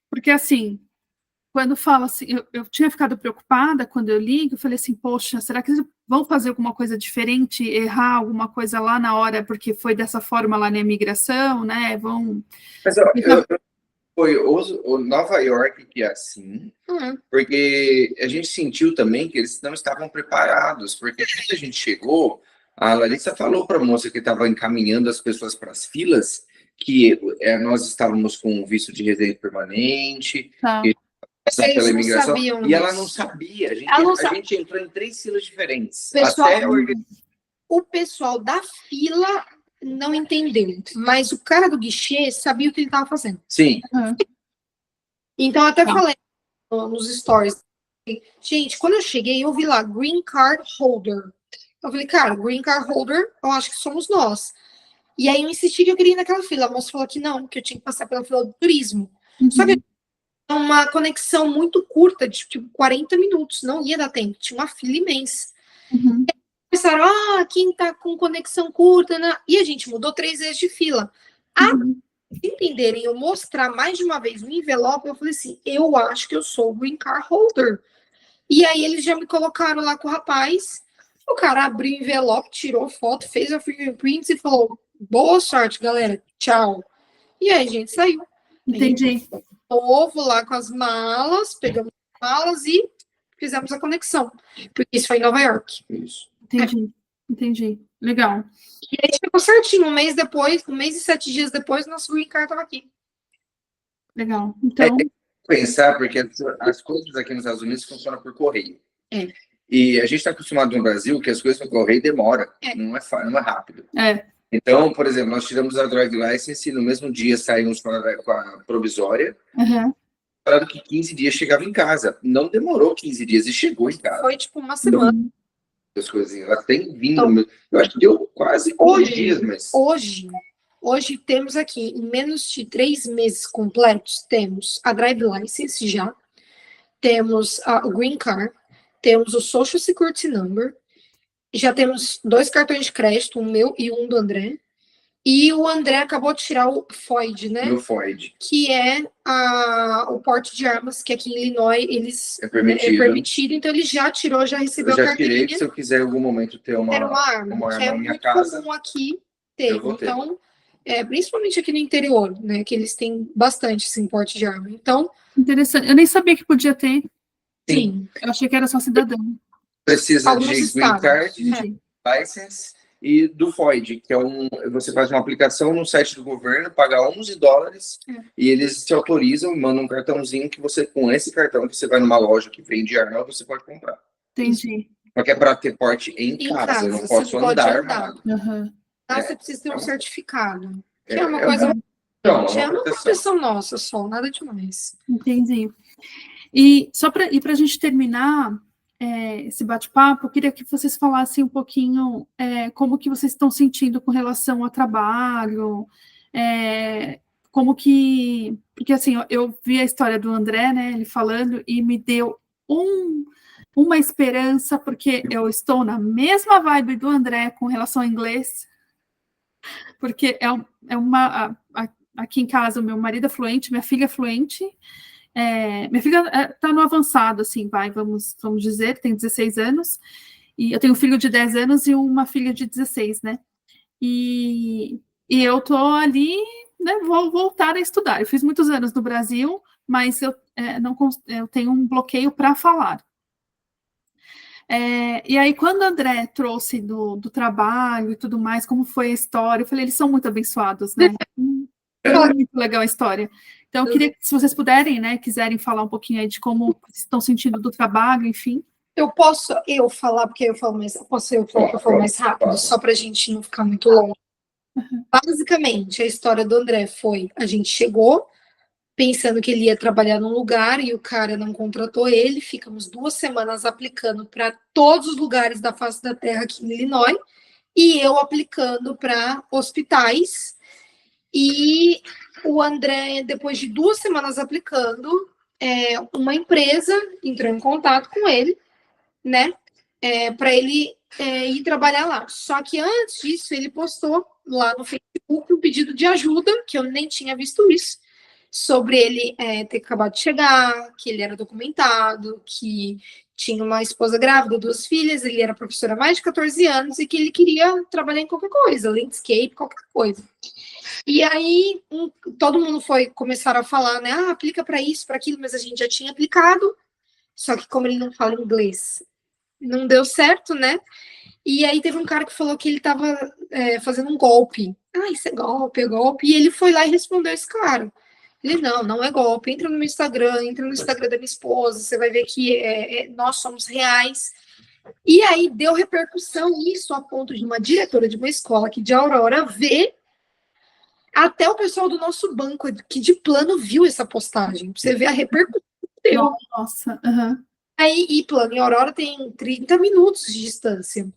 Porque, assim, quando fala assim, eu tinha ficado preocupada quando eu li, eu falei assim, poxa, será que eles vão fazer alguma coisa diferente, errar alguma coisa lá na hora, porque foi dessa forma lá na imigração, né? Mas foi o Nova York que é assim, porque a gente sentiu também que eles não estavam preparados, porque quando a gente chegou, a Larissa falou para a moça que estava encaminhando as pessoas para as filas que nós estávamos com um visto de residente permanente, pela imigração, e ela não sabia. A gente entrou em 3 filas diferentes. O pessoal da fila não entendeu, mas o cara do guichê sabia o que ele estava fazendo. Sim. Então, eu até falei nos stories. Gente, quando eu cheguei, eu vi lá, Green Card Holder. Eu falei, cara, Green Card Holder, eu acho que somos nós. E aí eu insisti que eu queria ir naquela fila. A moça falou que não, que eu tinha que passar pela fila do turismo. Só que é uma conexão muito curta, de tipo 40 minutos, não ia dar tempo, tinha uma fila imensa. Começaram, quem tá com conexão curta, né? E a gente mudou 3 vezes de fila. Entenderem, eu mostrar mais de uma vez o envelope, eu falei assim, eu acho que eu sou o Green Card Holder. E aí eles já me colocaram lá com o rapaz, o cara abriu o envelope, tirou foto, fez a fingerprint e falou, boa sorte, galera, tchau. E aí a gente saiu. Entendi. Novo lá com as malas, pegamos as malas e fizemos a conexão. Porque isso foi em Nova York. Isso. Entendi. Legal. E aí ficou certinho. Um mês e 7 dias depois, nosso green card estava aqui. Legal. Então. Pensar, porque as coisas aqui nos Estados Unidos funcionam por correio. E a gente está acostumado no Brasil que as coisas no correio demoram. Não é rápido. Então, por exemplo, nós tiramos a drive license e no mesmo dia saímos com a provisória. Falando que 15 dias chegava em casa. Não demorou 15 dias e chegou em casa. Foi tipo uma semana. As coisinhas. Ela tem vindo. Então, eu acho que deu quase 15 dias, mas. Hoje temos aqui, em menos de 3 meses completos, temos a drive license já, temos o green card, temos o social security number, já temos 2 cartões de crédito, um meu e um do André. E o André acabou de tirar o FOID, né? O FOID. Que é o porte de armas, que aqui em Illinois é permitido. Então ele já tirou, já recebeu a carteirinha. Eu já tirei, se eu quiser em algum momento ter uma arma que é na minha muito casa, comum aqui ter. Então, principalmente aqui no interior, né? Que eles têm bastante esse porte de arma. Então, interessante. Eu nem sabia que podia ter. Sim. Eu achei que era só cidadão. Precisa de green card, license e do FOID, que você faz uma aplicação no site do governo, paga $11 e eles te autorizam e mandam um cartãozinho que você, com esse cartão, que você vai numa loja que vende arma, você pode comprar. Entendi. Porque é para ter porte em casa, eu não posso andar armado. Você precisa ter um certificado, que é uma coisa... É uma proteção nossa só, nada demais. Entendi. E só para a gente terminar esse bate-papo, eu queria que vocês falassem um pouquinho como que vocês estão sentindo com relação ao trabalho, como que... Porque, assim, eu vi a história do André, né, ele falando, e me deu uma esperança, porque eu estou na mesma vibe do André com relação ao inglês, porque aqui em casa, o meu marido é fluente, minha filha é fluente. Minha filha está no avançado, assim, vamos dizer, tem 16 anos, e eu tenho um filho de 10 anos e uma filha de 16, né? E eu tô ali, né? Vou voltar a estudar. Eu fiz muitos anos no Brasil, mas eu tenho um bloqueio para falar. E aí, quando o André trouxe do trabalho e tudo mais, como foi a história, eu falei, eles são muito abençoados, né? Foi muito legal a história. Então, eu queria que, se vocês puderem, né, quiserem falar um pouquinho aí de como estão sentindo do trabalho, enfim. Eu posso falar, porque eu falo mais rápido, só para a gente não ficar muito longo. Basicamente, a história do André foi, a gente chegou pensando que ele ia trabalhar num lugar e o cara não contratou ele, ficamos 2 semanas aplicando para todos os lugares da face da terra aqui em Illinois, e eu aplicando para hospitais. E o André, depois de 2 semanas aplicando, uma empresa entrou em contato com ele, né, para ele ir trabalhar lá. Só que antes disso, ele postou lá no Facebook um pedido de ajuda, que eu nem tinha visto isso, sobre ele ter acabado de chegar, que ele era documentado, que tinha uma esposa grávida, 2 filhas, ele era professor há mais de 14 anos e que ele queria trabalhar em qualquer coisa, landscape, qualquer coisa. E aí, todo mundo começaram a falar, né, aplica para isso, para aquilo, mas a gente já tinha aplicado, só que como ele não fala inglês, não deu certo, né? E aí teve um cara que falou que ele estava fazendo um golpe. Isso é golpe, e ele foi lá e respondeu esse cara. Ele, não é golpe, entra no meu Instagram, entra no Instagram da minha esposa, você vai ver que nós somos reais. E aí deu repercussão isso a ponto de uma diretora de uma escola aqui de Aurora ver. Até o pessoal do nosso banco, que de plano viu essa postagem. Pra você ver a repercussão que deu. Nossa, Aí, e plano em Aurora tem 30 minutos de distância.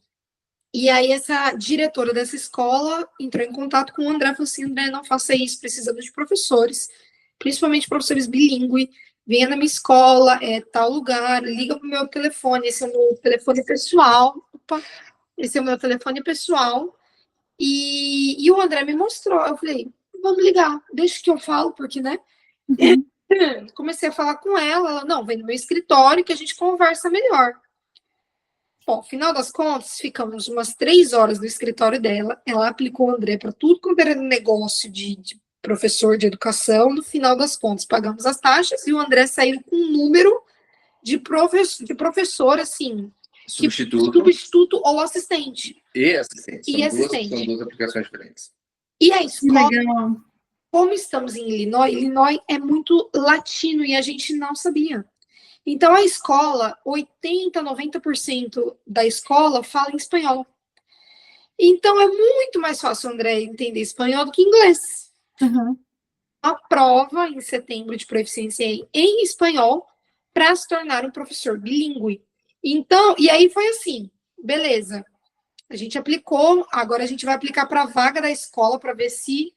E aí essa diretora dessa escola entrou em contato com o André e falou assim, André, não faça isso, precisamos de professores, principalmente professores bilíngue, venha na minha escola, tal lugar, liga pro meu telefone, esse é o meu telefone pessoal, esse é o meu telefone pessoal, e o André me mostrou, eu falei, vamos ligar, deixa que eu falo, porque, né? Uhum. Comecei a falar com ela, não, vem no meu escritório que a gente conversa melhor. Bom, final das contas, ficamos umas 3 horas no escritório dela. Ela aplicou o André para tudo quanto era negócio de professor de educação. No final das contas, pagamos as taxas e o André saiu com um número de professor, assim, substituto ou assistente. E assistente. E assistente. São duas aplicações diferentes. E a Que escola, legal. como estamos em Illinois é muito latino e a gente não sabia. Então, a escola, 80%, 90% da escola fala em espanhol. Então, é muito mais fácil o André entender espanhol do que inglês. Uhum. A prova em setembro de proficiência em espanhol para se tornar um professor bilíngue. Então, e aí foi assim, beleza. A gente aplicou, agora a gente vai aplicar para a vaga da escola para ver se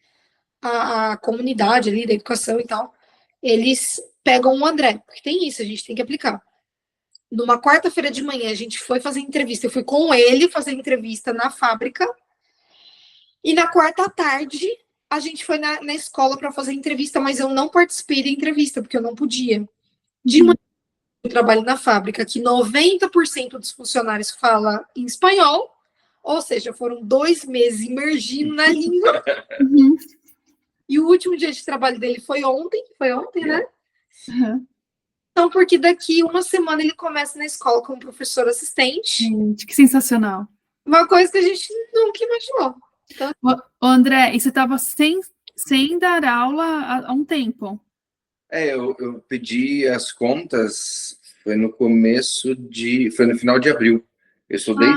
a comunidade ali da educação e tal, eles pegam o André, porque tem isso, a gente tem que aplicar. Numa quarta-feira de manhã, a gente foi fazer entrevista. Eu fui com ele fazer entrevista na fábrica. E na quarta tarde, a gente foi na escola para fazer entrevista, mas eu não participei da entrevista, porque eu não podia. De manhã, eu trabalho na fábrica, que 90% dos funcionários fala em espanhol, ou seja, foram 2 meses imergindo na língua. Uhum. E o último dia de trabalho dele foi ontem, né? Uhum. Então, porque daqui uma semana ele começa na escola como professor assistente. Gente, que sensacional. Uma coisa que a gente nunca imaginou. Então, Ô, André, e você estava sem dar aula há um tempo? Eu pedi as contas, foi no final de abril. Eu estudei.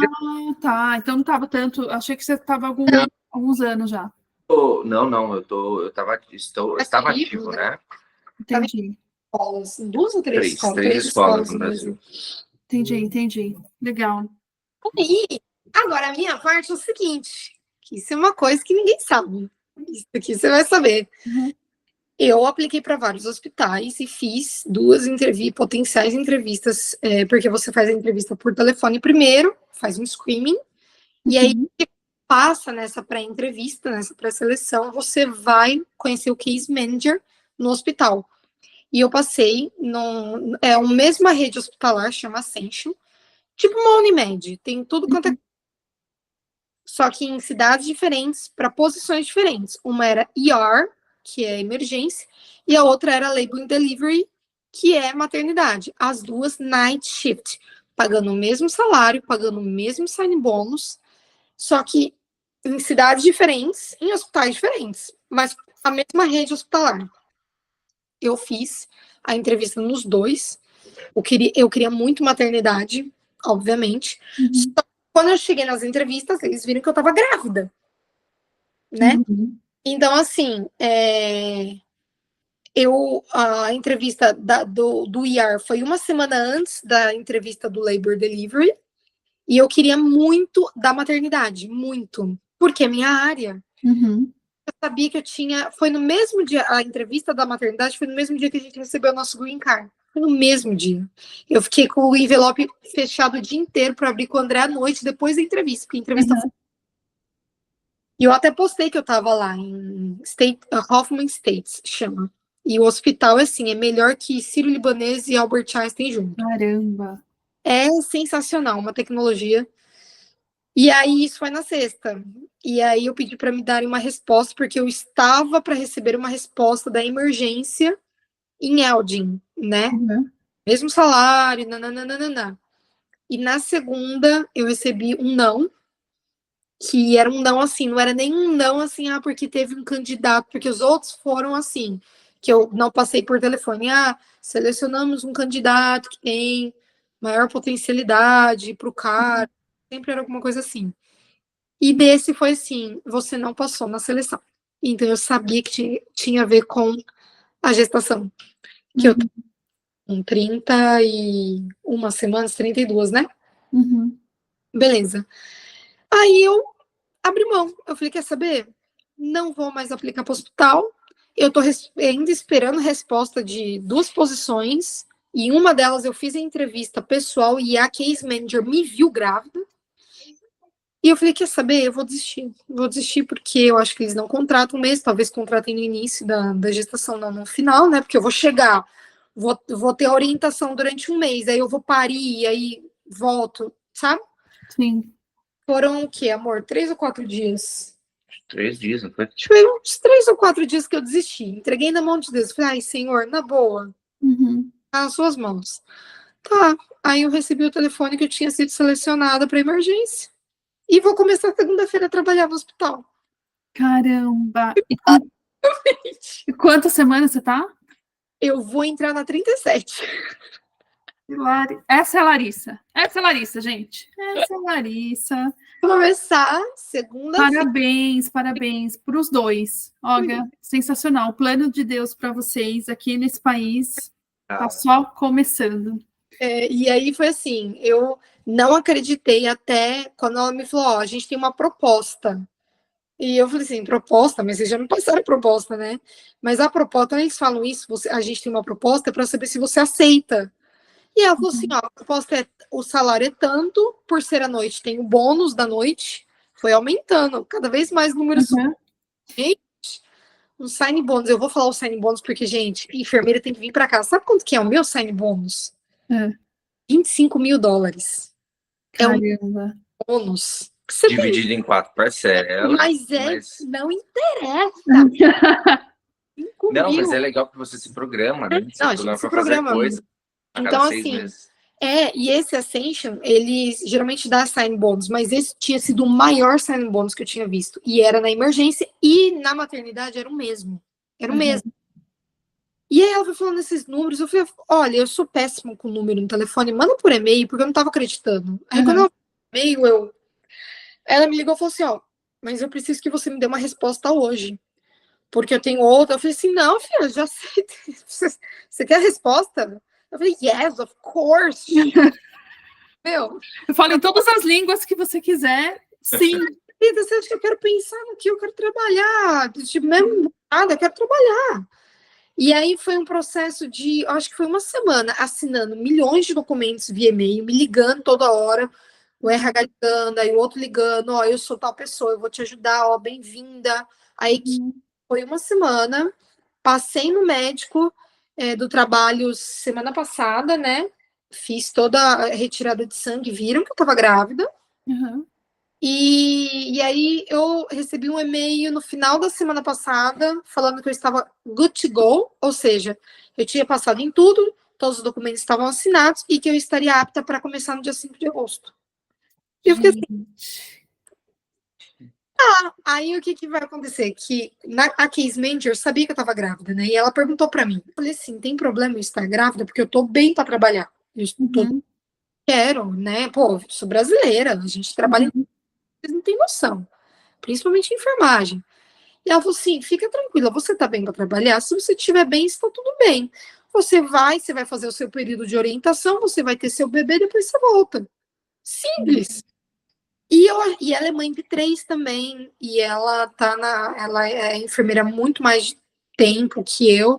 Tá. Então não estava tanto. Achei que você estava alguns anos já. Não, eu estava ativo, né? Entendi. Escolas, 2 ou 3 escolas? 3 escolas no Brasil. Entendi. Legal. E agora a minha parte é o seguinte, que isso é uma coisa que ninguém sabe. Isso aqui você vai saber. Uhum. Eu apliquei para vários hospitais e fiz 2 potenciais entrevistas, porque você faz a entrevista por telefone primeiro, faz um screening, e aí passa nessa pré-entrevista, nessa pré-seleção, você vai conhecer o case manager no hospital. E eu passei uma mesma rede hospitalar, chama Ascension, tipo uma Unimed, tem tudo quanto é. Só que em cidades diferentes, para posições diferentes. Uma era ER, que é emergência, e a outra era Labor and Delivery, que é maternidade. As duas night shift, pagando o mesmo salário, pagando o mesmo sign bônus, só que em cidades diferentes, em hospitais diferentes, mas a mesma rede hospitalar. Eu fiz a entrevista nos 2. Eu queria muito maternidade, obviamente. Só que quando eu cheguei nas entrevistas, eles viram que eu estava grávida, né? Então, assim, a entrevista do ER foi uma semana antes da entrevista do Labor Delivery, e eu queria muito da maternidade, muito, porque é minha área. Eu sabia que foi no mesmo dia, a entrevista da maternidade foi no mesmo dia que a gente recebeu o nosso green card. Foi no mesmo dia. Eu fiquei com o envelope fechado o dia inteiro para abrir com o André à noite, depois da entrevista, porque a entrevista foi... E eu até postei que eu estava lá em Hoffman Estates, chama. E o hospital, assim, é melhor que Sírio-Libanês e Albert Einstein junto. Caramba! É sensacional, uma tecnologia. E aí, isso foi na sexta. E aí, eu pedi para me darem uma resposta, porque eu estava para receber uma resposta da emergência em Elgin, né? Mesmo salário, nananana. E na segunda, eu recebi um não, que era um não assim, não era nem um não assim, porque teve um candidato, porque os outros foram assim, que eu não passei por telefone, selecionamos um candidato que tem maior potencialidade para o cargo, sempre era alguma coisa assim. E desse foi assim, você não passou na seleção. Então eu sabia que tinha a ver com a gestação, que eu tô com 31 semanas, 32, né? Beleza. Aí eu abri mão. Eu falei, quer saber? Não vou mais aplicar para o hospital. Eu tô ainda esperando resposta de 2 posições. E uma delas eu fiz a entrevista pessoal e a case manager me viu grávida. E eu falei, quer saber? Eu vou desistir. Vou desistir porque eu acho que eles não contratam mesmo. Talvez contratem no início da gestação, não no final, né? Porque eu vou chegar, vou ter orientação durante um mês. Aí eu vou parir, aí volto, sabe? Sim. Foram o quê, amor? 3 ou 4 dias? 3 dias, não foi? Foi uns 3 ou 4 dias que eu desisti. Entreguei na mão de Deus. Falei, ai, Senhor, na boa, nas suas mãos. Tá. Aí eu recebi o telefone que eu tinha sido selecionada para emergência. E vou começar segunda-feira a trabalhar no hospital. Caramba! E quantas semanas você tá? Eu vou entrar na 37. Essa é a Larissa. Essa é a Larissa, gente. Essa é a Larissa. Vou começar segunda-feira. Parabéns para os dois. Olha, sensacional. O plano de Deus para vocês aqui nesse país tá só começando. E aí foi assim, eu não acreditei até quando ela me falou, ó, a gente tem uma proposta. E eu falei assim, proposta? Mas vocês já me passaram a proposta, né? Mas a proposta, quando eles falam isso, a gente tem uma proposta, é para saber se você aceita. E ela falou assim, ó, a proposta é, o salário é tanto, por ser à noite, tem o bônus da noite, foi aumentando, cada vez mais o número subindo. Gente, um sign bônus, eu vou falar o sign bônus porque, gente, enfermeira tem que vir para cá. Sabe quanto que é o meu sign bônus? $25 mil. Caramba. É um bônus. Dividido em 4 parcelas. Mas não interessa. 5 não, mil. mas é legal que você se programa, né? Não, a gente se programa. Coisa, então, assim, e esse Ascension, ele geralmente dá sign bônus, mas esse tinha sido o maior sign bônus que eu tinha visto. E era na emergência e na maternidade era o mesmo. Era o mesmo. E aí ela foi falando esses números, eu falei, olha, eu sou péssimo com número no telefone, manda por e-mail, porque eu não tava acreditando. Aí quando eu e-mail, ela me ligou e falou assim, ó, mas eu preciso que você me dê uma resposta hoje. Porque eu tenho outra. Eu falei assim, não, filha, já sei. Você quer a resposta? Eu falei, yes, of course. Meu. Eu falo em todas as línguas que você quiser, sim. Você acha que eu quero pensar no que eu quero trabalhar? Tipo, mesmo nada, eu quero trabalhar. E aí foi um processo de, acho que foi uma semana, assinando milhões de documentos via e-mail, me ligando toda hora, o RH ligando, aí o outro ligando, ó, eu sou tal pessoa, eu vou te ajudar, ó, bem-vinda. Aí foi uma semana, passei no médico do trabalho semana passada, né? Fiz toda a retirada de sangue, viram que eu tava grávida. E aí eu recebi um e-mail no final da semana passada falando que eu estava good to go, ou seja, eu tinha passado em tudo, todos os documentos estavam assinados e que eu estaria apta para começar no dia 5 de agosto. E eu fiquei assim, aí o que vai acontecer? Que a case manager sabia que eu estava grávida, né? E ela perguntou para mim, eu falei assim, tem problema eu estar grávida? Porque eu tô bem para trabalhar. Quero, né? Pô, sou brasileira, a gente trabalha vocês não têm noção, principalmente em enfermagem. E ela falou assim, fica tranquila, você tá bem para trabalhar, se você estiver bem, está tudo bem. Você vai fazer o seu período de orientação, você vai ter seu bebê, depois você volta. Simples. E ela é mãe de 3 também, e ela ela é enfermeira há muito mais tempo que eu,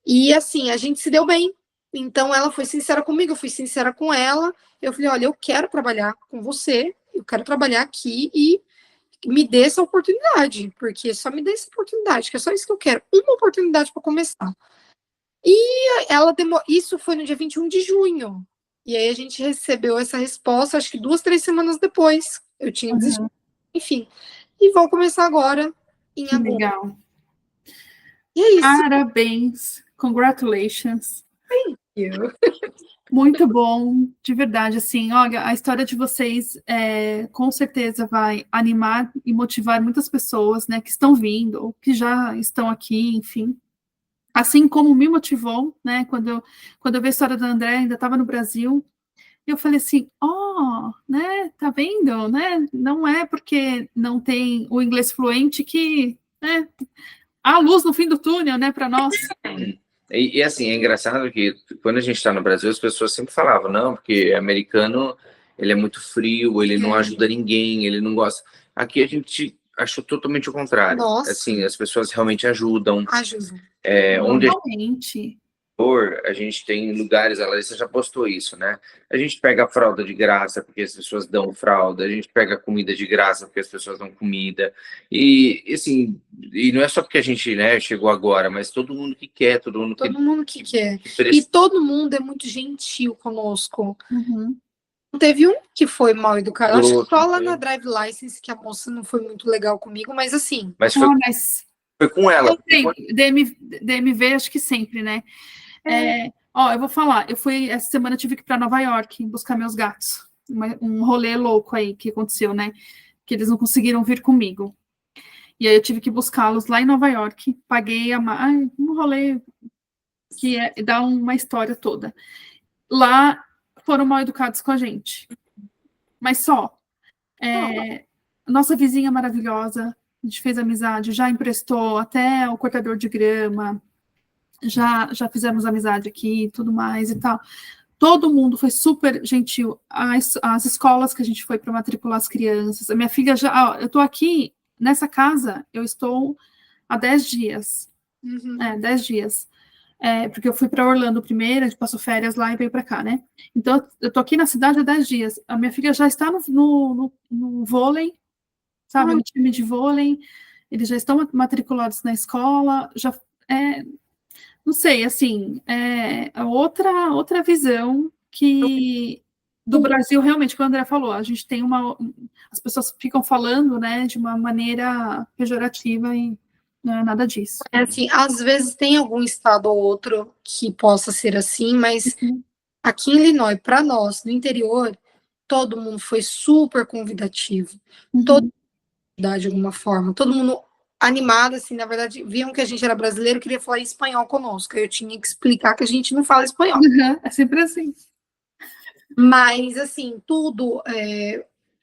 e assim, a gente se deu bem. Então ela foi sincera comigo, eu fui sincera com ela, eu falei, olha, eu quero trabalhar com você, eu quero trabalhar aqui e me dê essa oportunidade, porque só me dê essa oportunidade, que é só isso que eu quero, uma oportunidade para começar. E ela isso foi no dia 21 de junho. E aí a gente recebeu essa resposta, acho que 2, 3 semanas depois. Eu tinha desistido. Enfim. E vou começar agora em agosto. Legal. E é isso. Parabéns. Congratulations. Thank you. Muito bom, de verdade, assim, olha, a história de vocês com certeza vai animar e motivar muitas pessoas, né, que estão vindo, ou que já estão aqui, enfim. Assim como me motivou, né, quando eu vi a história da André, ainda estava no Brasil, eu falei assim, né, tá vendo, né, não é porque não tem o inglês fluente que, né, há luz no fim do túnel, né, para nós. E assim, é engraçado que quando a gente está no Brasil, as pessoas sempre falavam, não, porque americano, ele é muito frio, ele não ajuda ninguém, ele não gosta. Aqui a gente achou totalmente o contrário. Nossa. Assim, as pessoas realmente ajudam. Ajudam. Onde Totalmente. a gente tem lugares, a Larissa já postou isso, né? A gente pega a fralda de graça porque as pessoas dão fralda, a gente pega comida de graça porque as pessoas dão comida. E assim, e não é só porque a gente, né, chegou agora, mas todo mundo que quer, todo mundo que quer. E todo mundo é muito gentil conosco. Uhum. Teve um que foi mal educado. Acho que só lá na Drive License que a moça não foi muito legal comigo, mas assim. Mas foi com ela. DMV, acho que sempre, né? Eu vou falar, essa semana eu tive que ir para Nova York buscar meus gatos. Um rolê louco aí que aconteceu, né? Que eles não conseguiram vir comigo. E aí eu tive que buscá-los lá em Nova York. Paguei um rolê que dá uma história toda. Lá foram mal educados com a gente. Mas só. Nossa vizinha maravilhosa, a gente fez amizade, já emprestou até o cortador de grama, já fizemos amizade aqui e tudo mais e tal. Todo mundo foi super gentil. As escolas que a gente foi para matricular as crianças. A minha filha eu estou aqui, nessa casa, eu estou há 10 dias. 10 dias. Porque eu fui para Orlando primeiro, a gente passou férias lá e veio para cá, né? Então, eu tô aqui na cidade há 10 dias. A minha filha já está no vôlei, sabe? No time de vôlei. Eles já estão matriculados na escola. Não sei, assim, outra visão do Brasil, realmente, como o André falou, a gente tem as pessoas ficam falando, né, de uma maneira pejorativa e não é nada disso. Assim, às vezes tem algum estado ou outro que possa ser assim, mas aqui em Illinois, para nós, no interior, todo mundo foi super convidativo. Todo mundo, de alguma forma, todo mundo animado, assim, na verdade, viam que a gente era brasileiro, queria falar espanhol conosco, eu tinha que explicar que a gente não fala espanhol. É sempre assim. Mas, assim,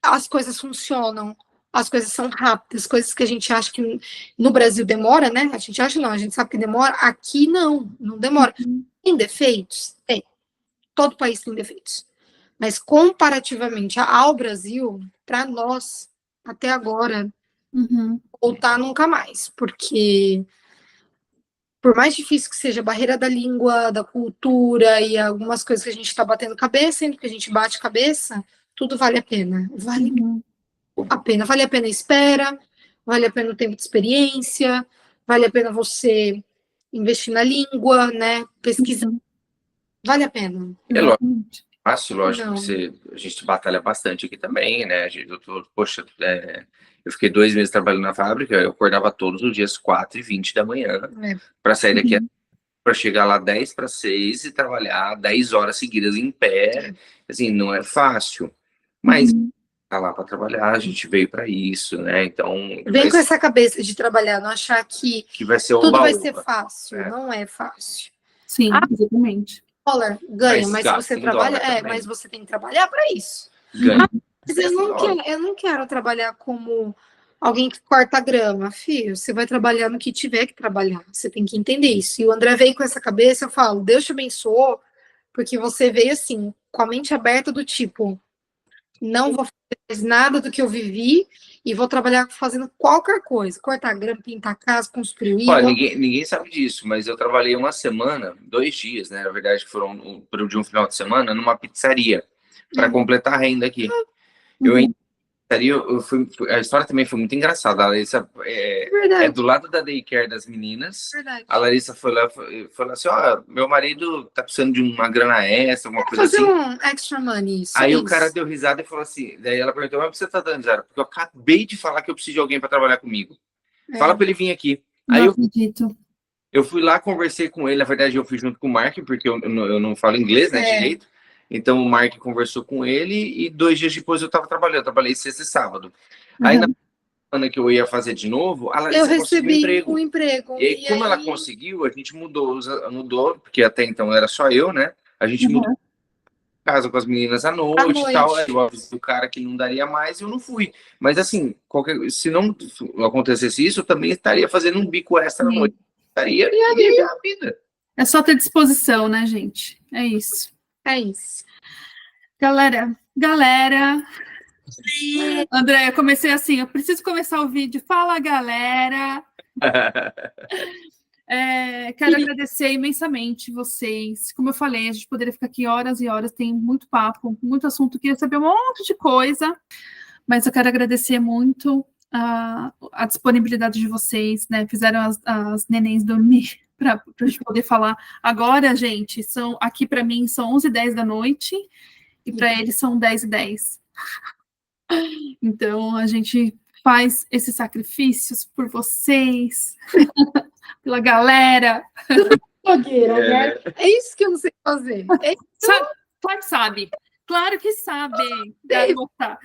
as coisas funcionam, as coisas são rápidas, coisas que a gente acha que no Brasil demora, né? A gente acha não, a gente sabe que demora, aqui não demora. Tem defeitos? Tem. Todo país tem defeitos. Mas comparativamente ao Brasil, para nós, até agora, voltar nunca mais, porque por mais difícil que seja a barreira da língua, da cultura e algumas coisas que a gente está batendo cabeça, sempre que a gente bate cabeça, tudo vale a pena. Vale a pena a espera, vale a pena o tempo de experiência, vale a pena você investir na língua, né? Pesquisar. Vale a pena. Fácil, lógico que a gente batalha bastante aqui também, né? Eu fiquei 2 meses trabalhando na fábrica, eu acordava todos os dias 4h20 da manhã para sair daqui, para chegar lá 5:50 e trabalhar 10 horas seguidas em pé. Assim, não é fácil, mas tá lá para trabalhar, a gente veio para isso, né? Então vem com essa cabeça de trabalhar, não achar que vai ser tudo vai ser fácil, não é fácil. Sim, exatamente. Dólar ganha, mas você trabalha, mas você tem que trabalhar para isso. Mas eu não quero trabalhar como alguém que corta grama, filho. Você vai trabalhar no que tiver que trabalhar. Você tem que entender isso. E o André veio com essa cabeça, eu falo, Deus te abençoe, porque você veio assim, com a mente aberta do tipo, não vou fazer mais nada do que eu vivi e vou trabalhar fazendo qualquer coisa. Cortar grama, pintar casa, construir. Ninguém sabe disso, mas eu trabalhei uma semana, 2 dias, né? Na verdade, foram de um final de semana, numa pizzaria, para completar a renda aqui. A história também foi muito engraçada. A Larissa é do lado da daycare das meninas. A Larissa foi lá e falou assim: meu marido tá precisando de uma grana extra, alguma coisa assim. Fazer um extra money. Aí o cara deu risada e falou assim: daí ela perguntou, mas você tá dando risada? Porque eu acabei de falar que eu preciso de alguém para trabalhar comigo. Fala para ele vir aqui. Aí eu fui lá, conversei com ele. Na verdade, eu fui junto com o Mark, porque eu não falo inglês, né, direito. Então o Mark conversou com ele e 2 dias depois eu estava trabalhando. Eu trabalhei sexta e sábado. Aí na semana que eu ia fazer de novo, a Larissa eu recebi um emprego. E como ela conseguiu, a gente mudou, porque até então era só eu, né? A gente mudou casa com as meninas à noite e tal. Eu avisei o cara que não daria mais e eu não fui. Mas assim, se não acontecesse isso, eu também estaria fazendo um bico extra à noite. Estaria a vida. É só ter disposição, né, gente? É isso. É isso. Galera, Galera, André, eu comecei assim, eu preciso começar o vídeo. Fala, galera. Quero agradecer imensamente vocês. Como eu falei, a gente poderia ficar aqui horas e horas, tem muito papo, muito assunto, queria saber um monte de coisa, mas eu quero agradecer muito a disponibilidade de vocês, né? Fizeram as nenéns dormir para a gente poder falar. Agora, gente, aqui para mim são 11h10 da noite e para eles são 10h10. Então, a gente faz esses sacrifícios por vocês, pela galera. Blogueira, né? É isso que eu não sei fazer. Claro que sabe. Claro que sabe, garota.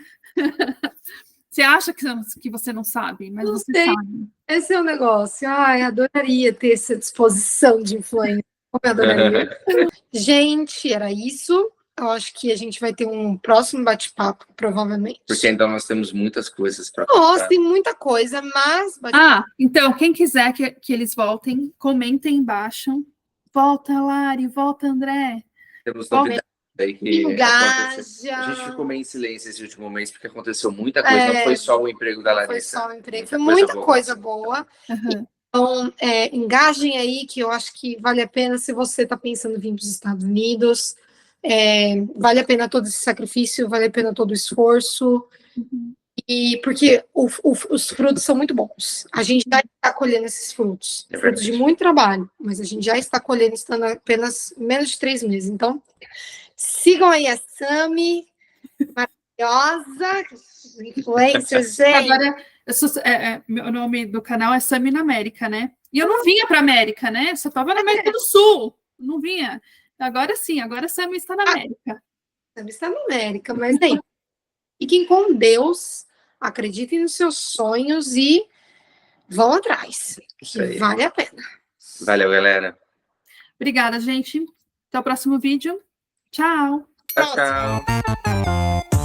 Você acha que você não sabe, mas você sabe. Esse é o negócio. Ai, adoraria ter essa disposição de influência. Como eu adoraria. Gente, era isso. Eu acho que a gente vai ter um próximo bate-papo, provavelmente. Porque ainda nós temos muitas coisas para Nossa, tem muita coisa, mas... Então, quem quiser que eles voltem, comentem embaixo. Volta, Lari, volta, André. Temos novidades aí que engaja. A gente ficou meio em silêncio esse último mês, porque aconteceu muita coisa, não foi só o emprego da Larissa. Foi só o emprego, foi muita coisa boa. Uhum. Então, engajem aí, que eu acho que vale a pena se você está pensando em vir para os Estados Unidos. Vale a pena todo esse sacrifício, vale a pena todo o esforço. Uhum. E porque os frutos são muito bons. A gente já está colhendo esses frutos. Frutos de muito trabalho, mas a gente já está colhendo, estando apenas menos de 3 meses. Então, sigam aí a Sami, maravilhosa, influencer, gente. Agora, meu nome do canal é Sami na América, né? E eu não vinha para América, né? Eu só estava na América do Sul. Não vinha. Agora sim, agora Sami está na América. Sami está na América, mas aí, fiquem com Deus, acreditem nos seus sonhos e vão atrás, que vale a pena. Valeu, galera. Obrigada, gente. Até o próximo vídeo. Tchau. Tchau, tchau.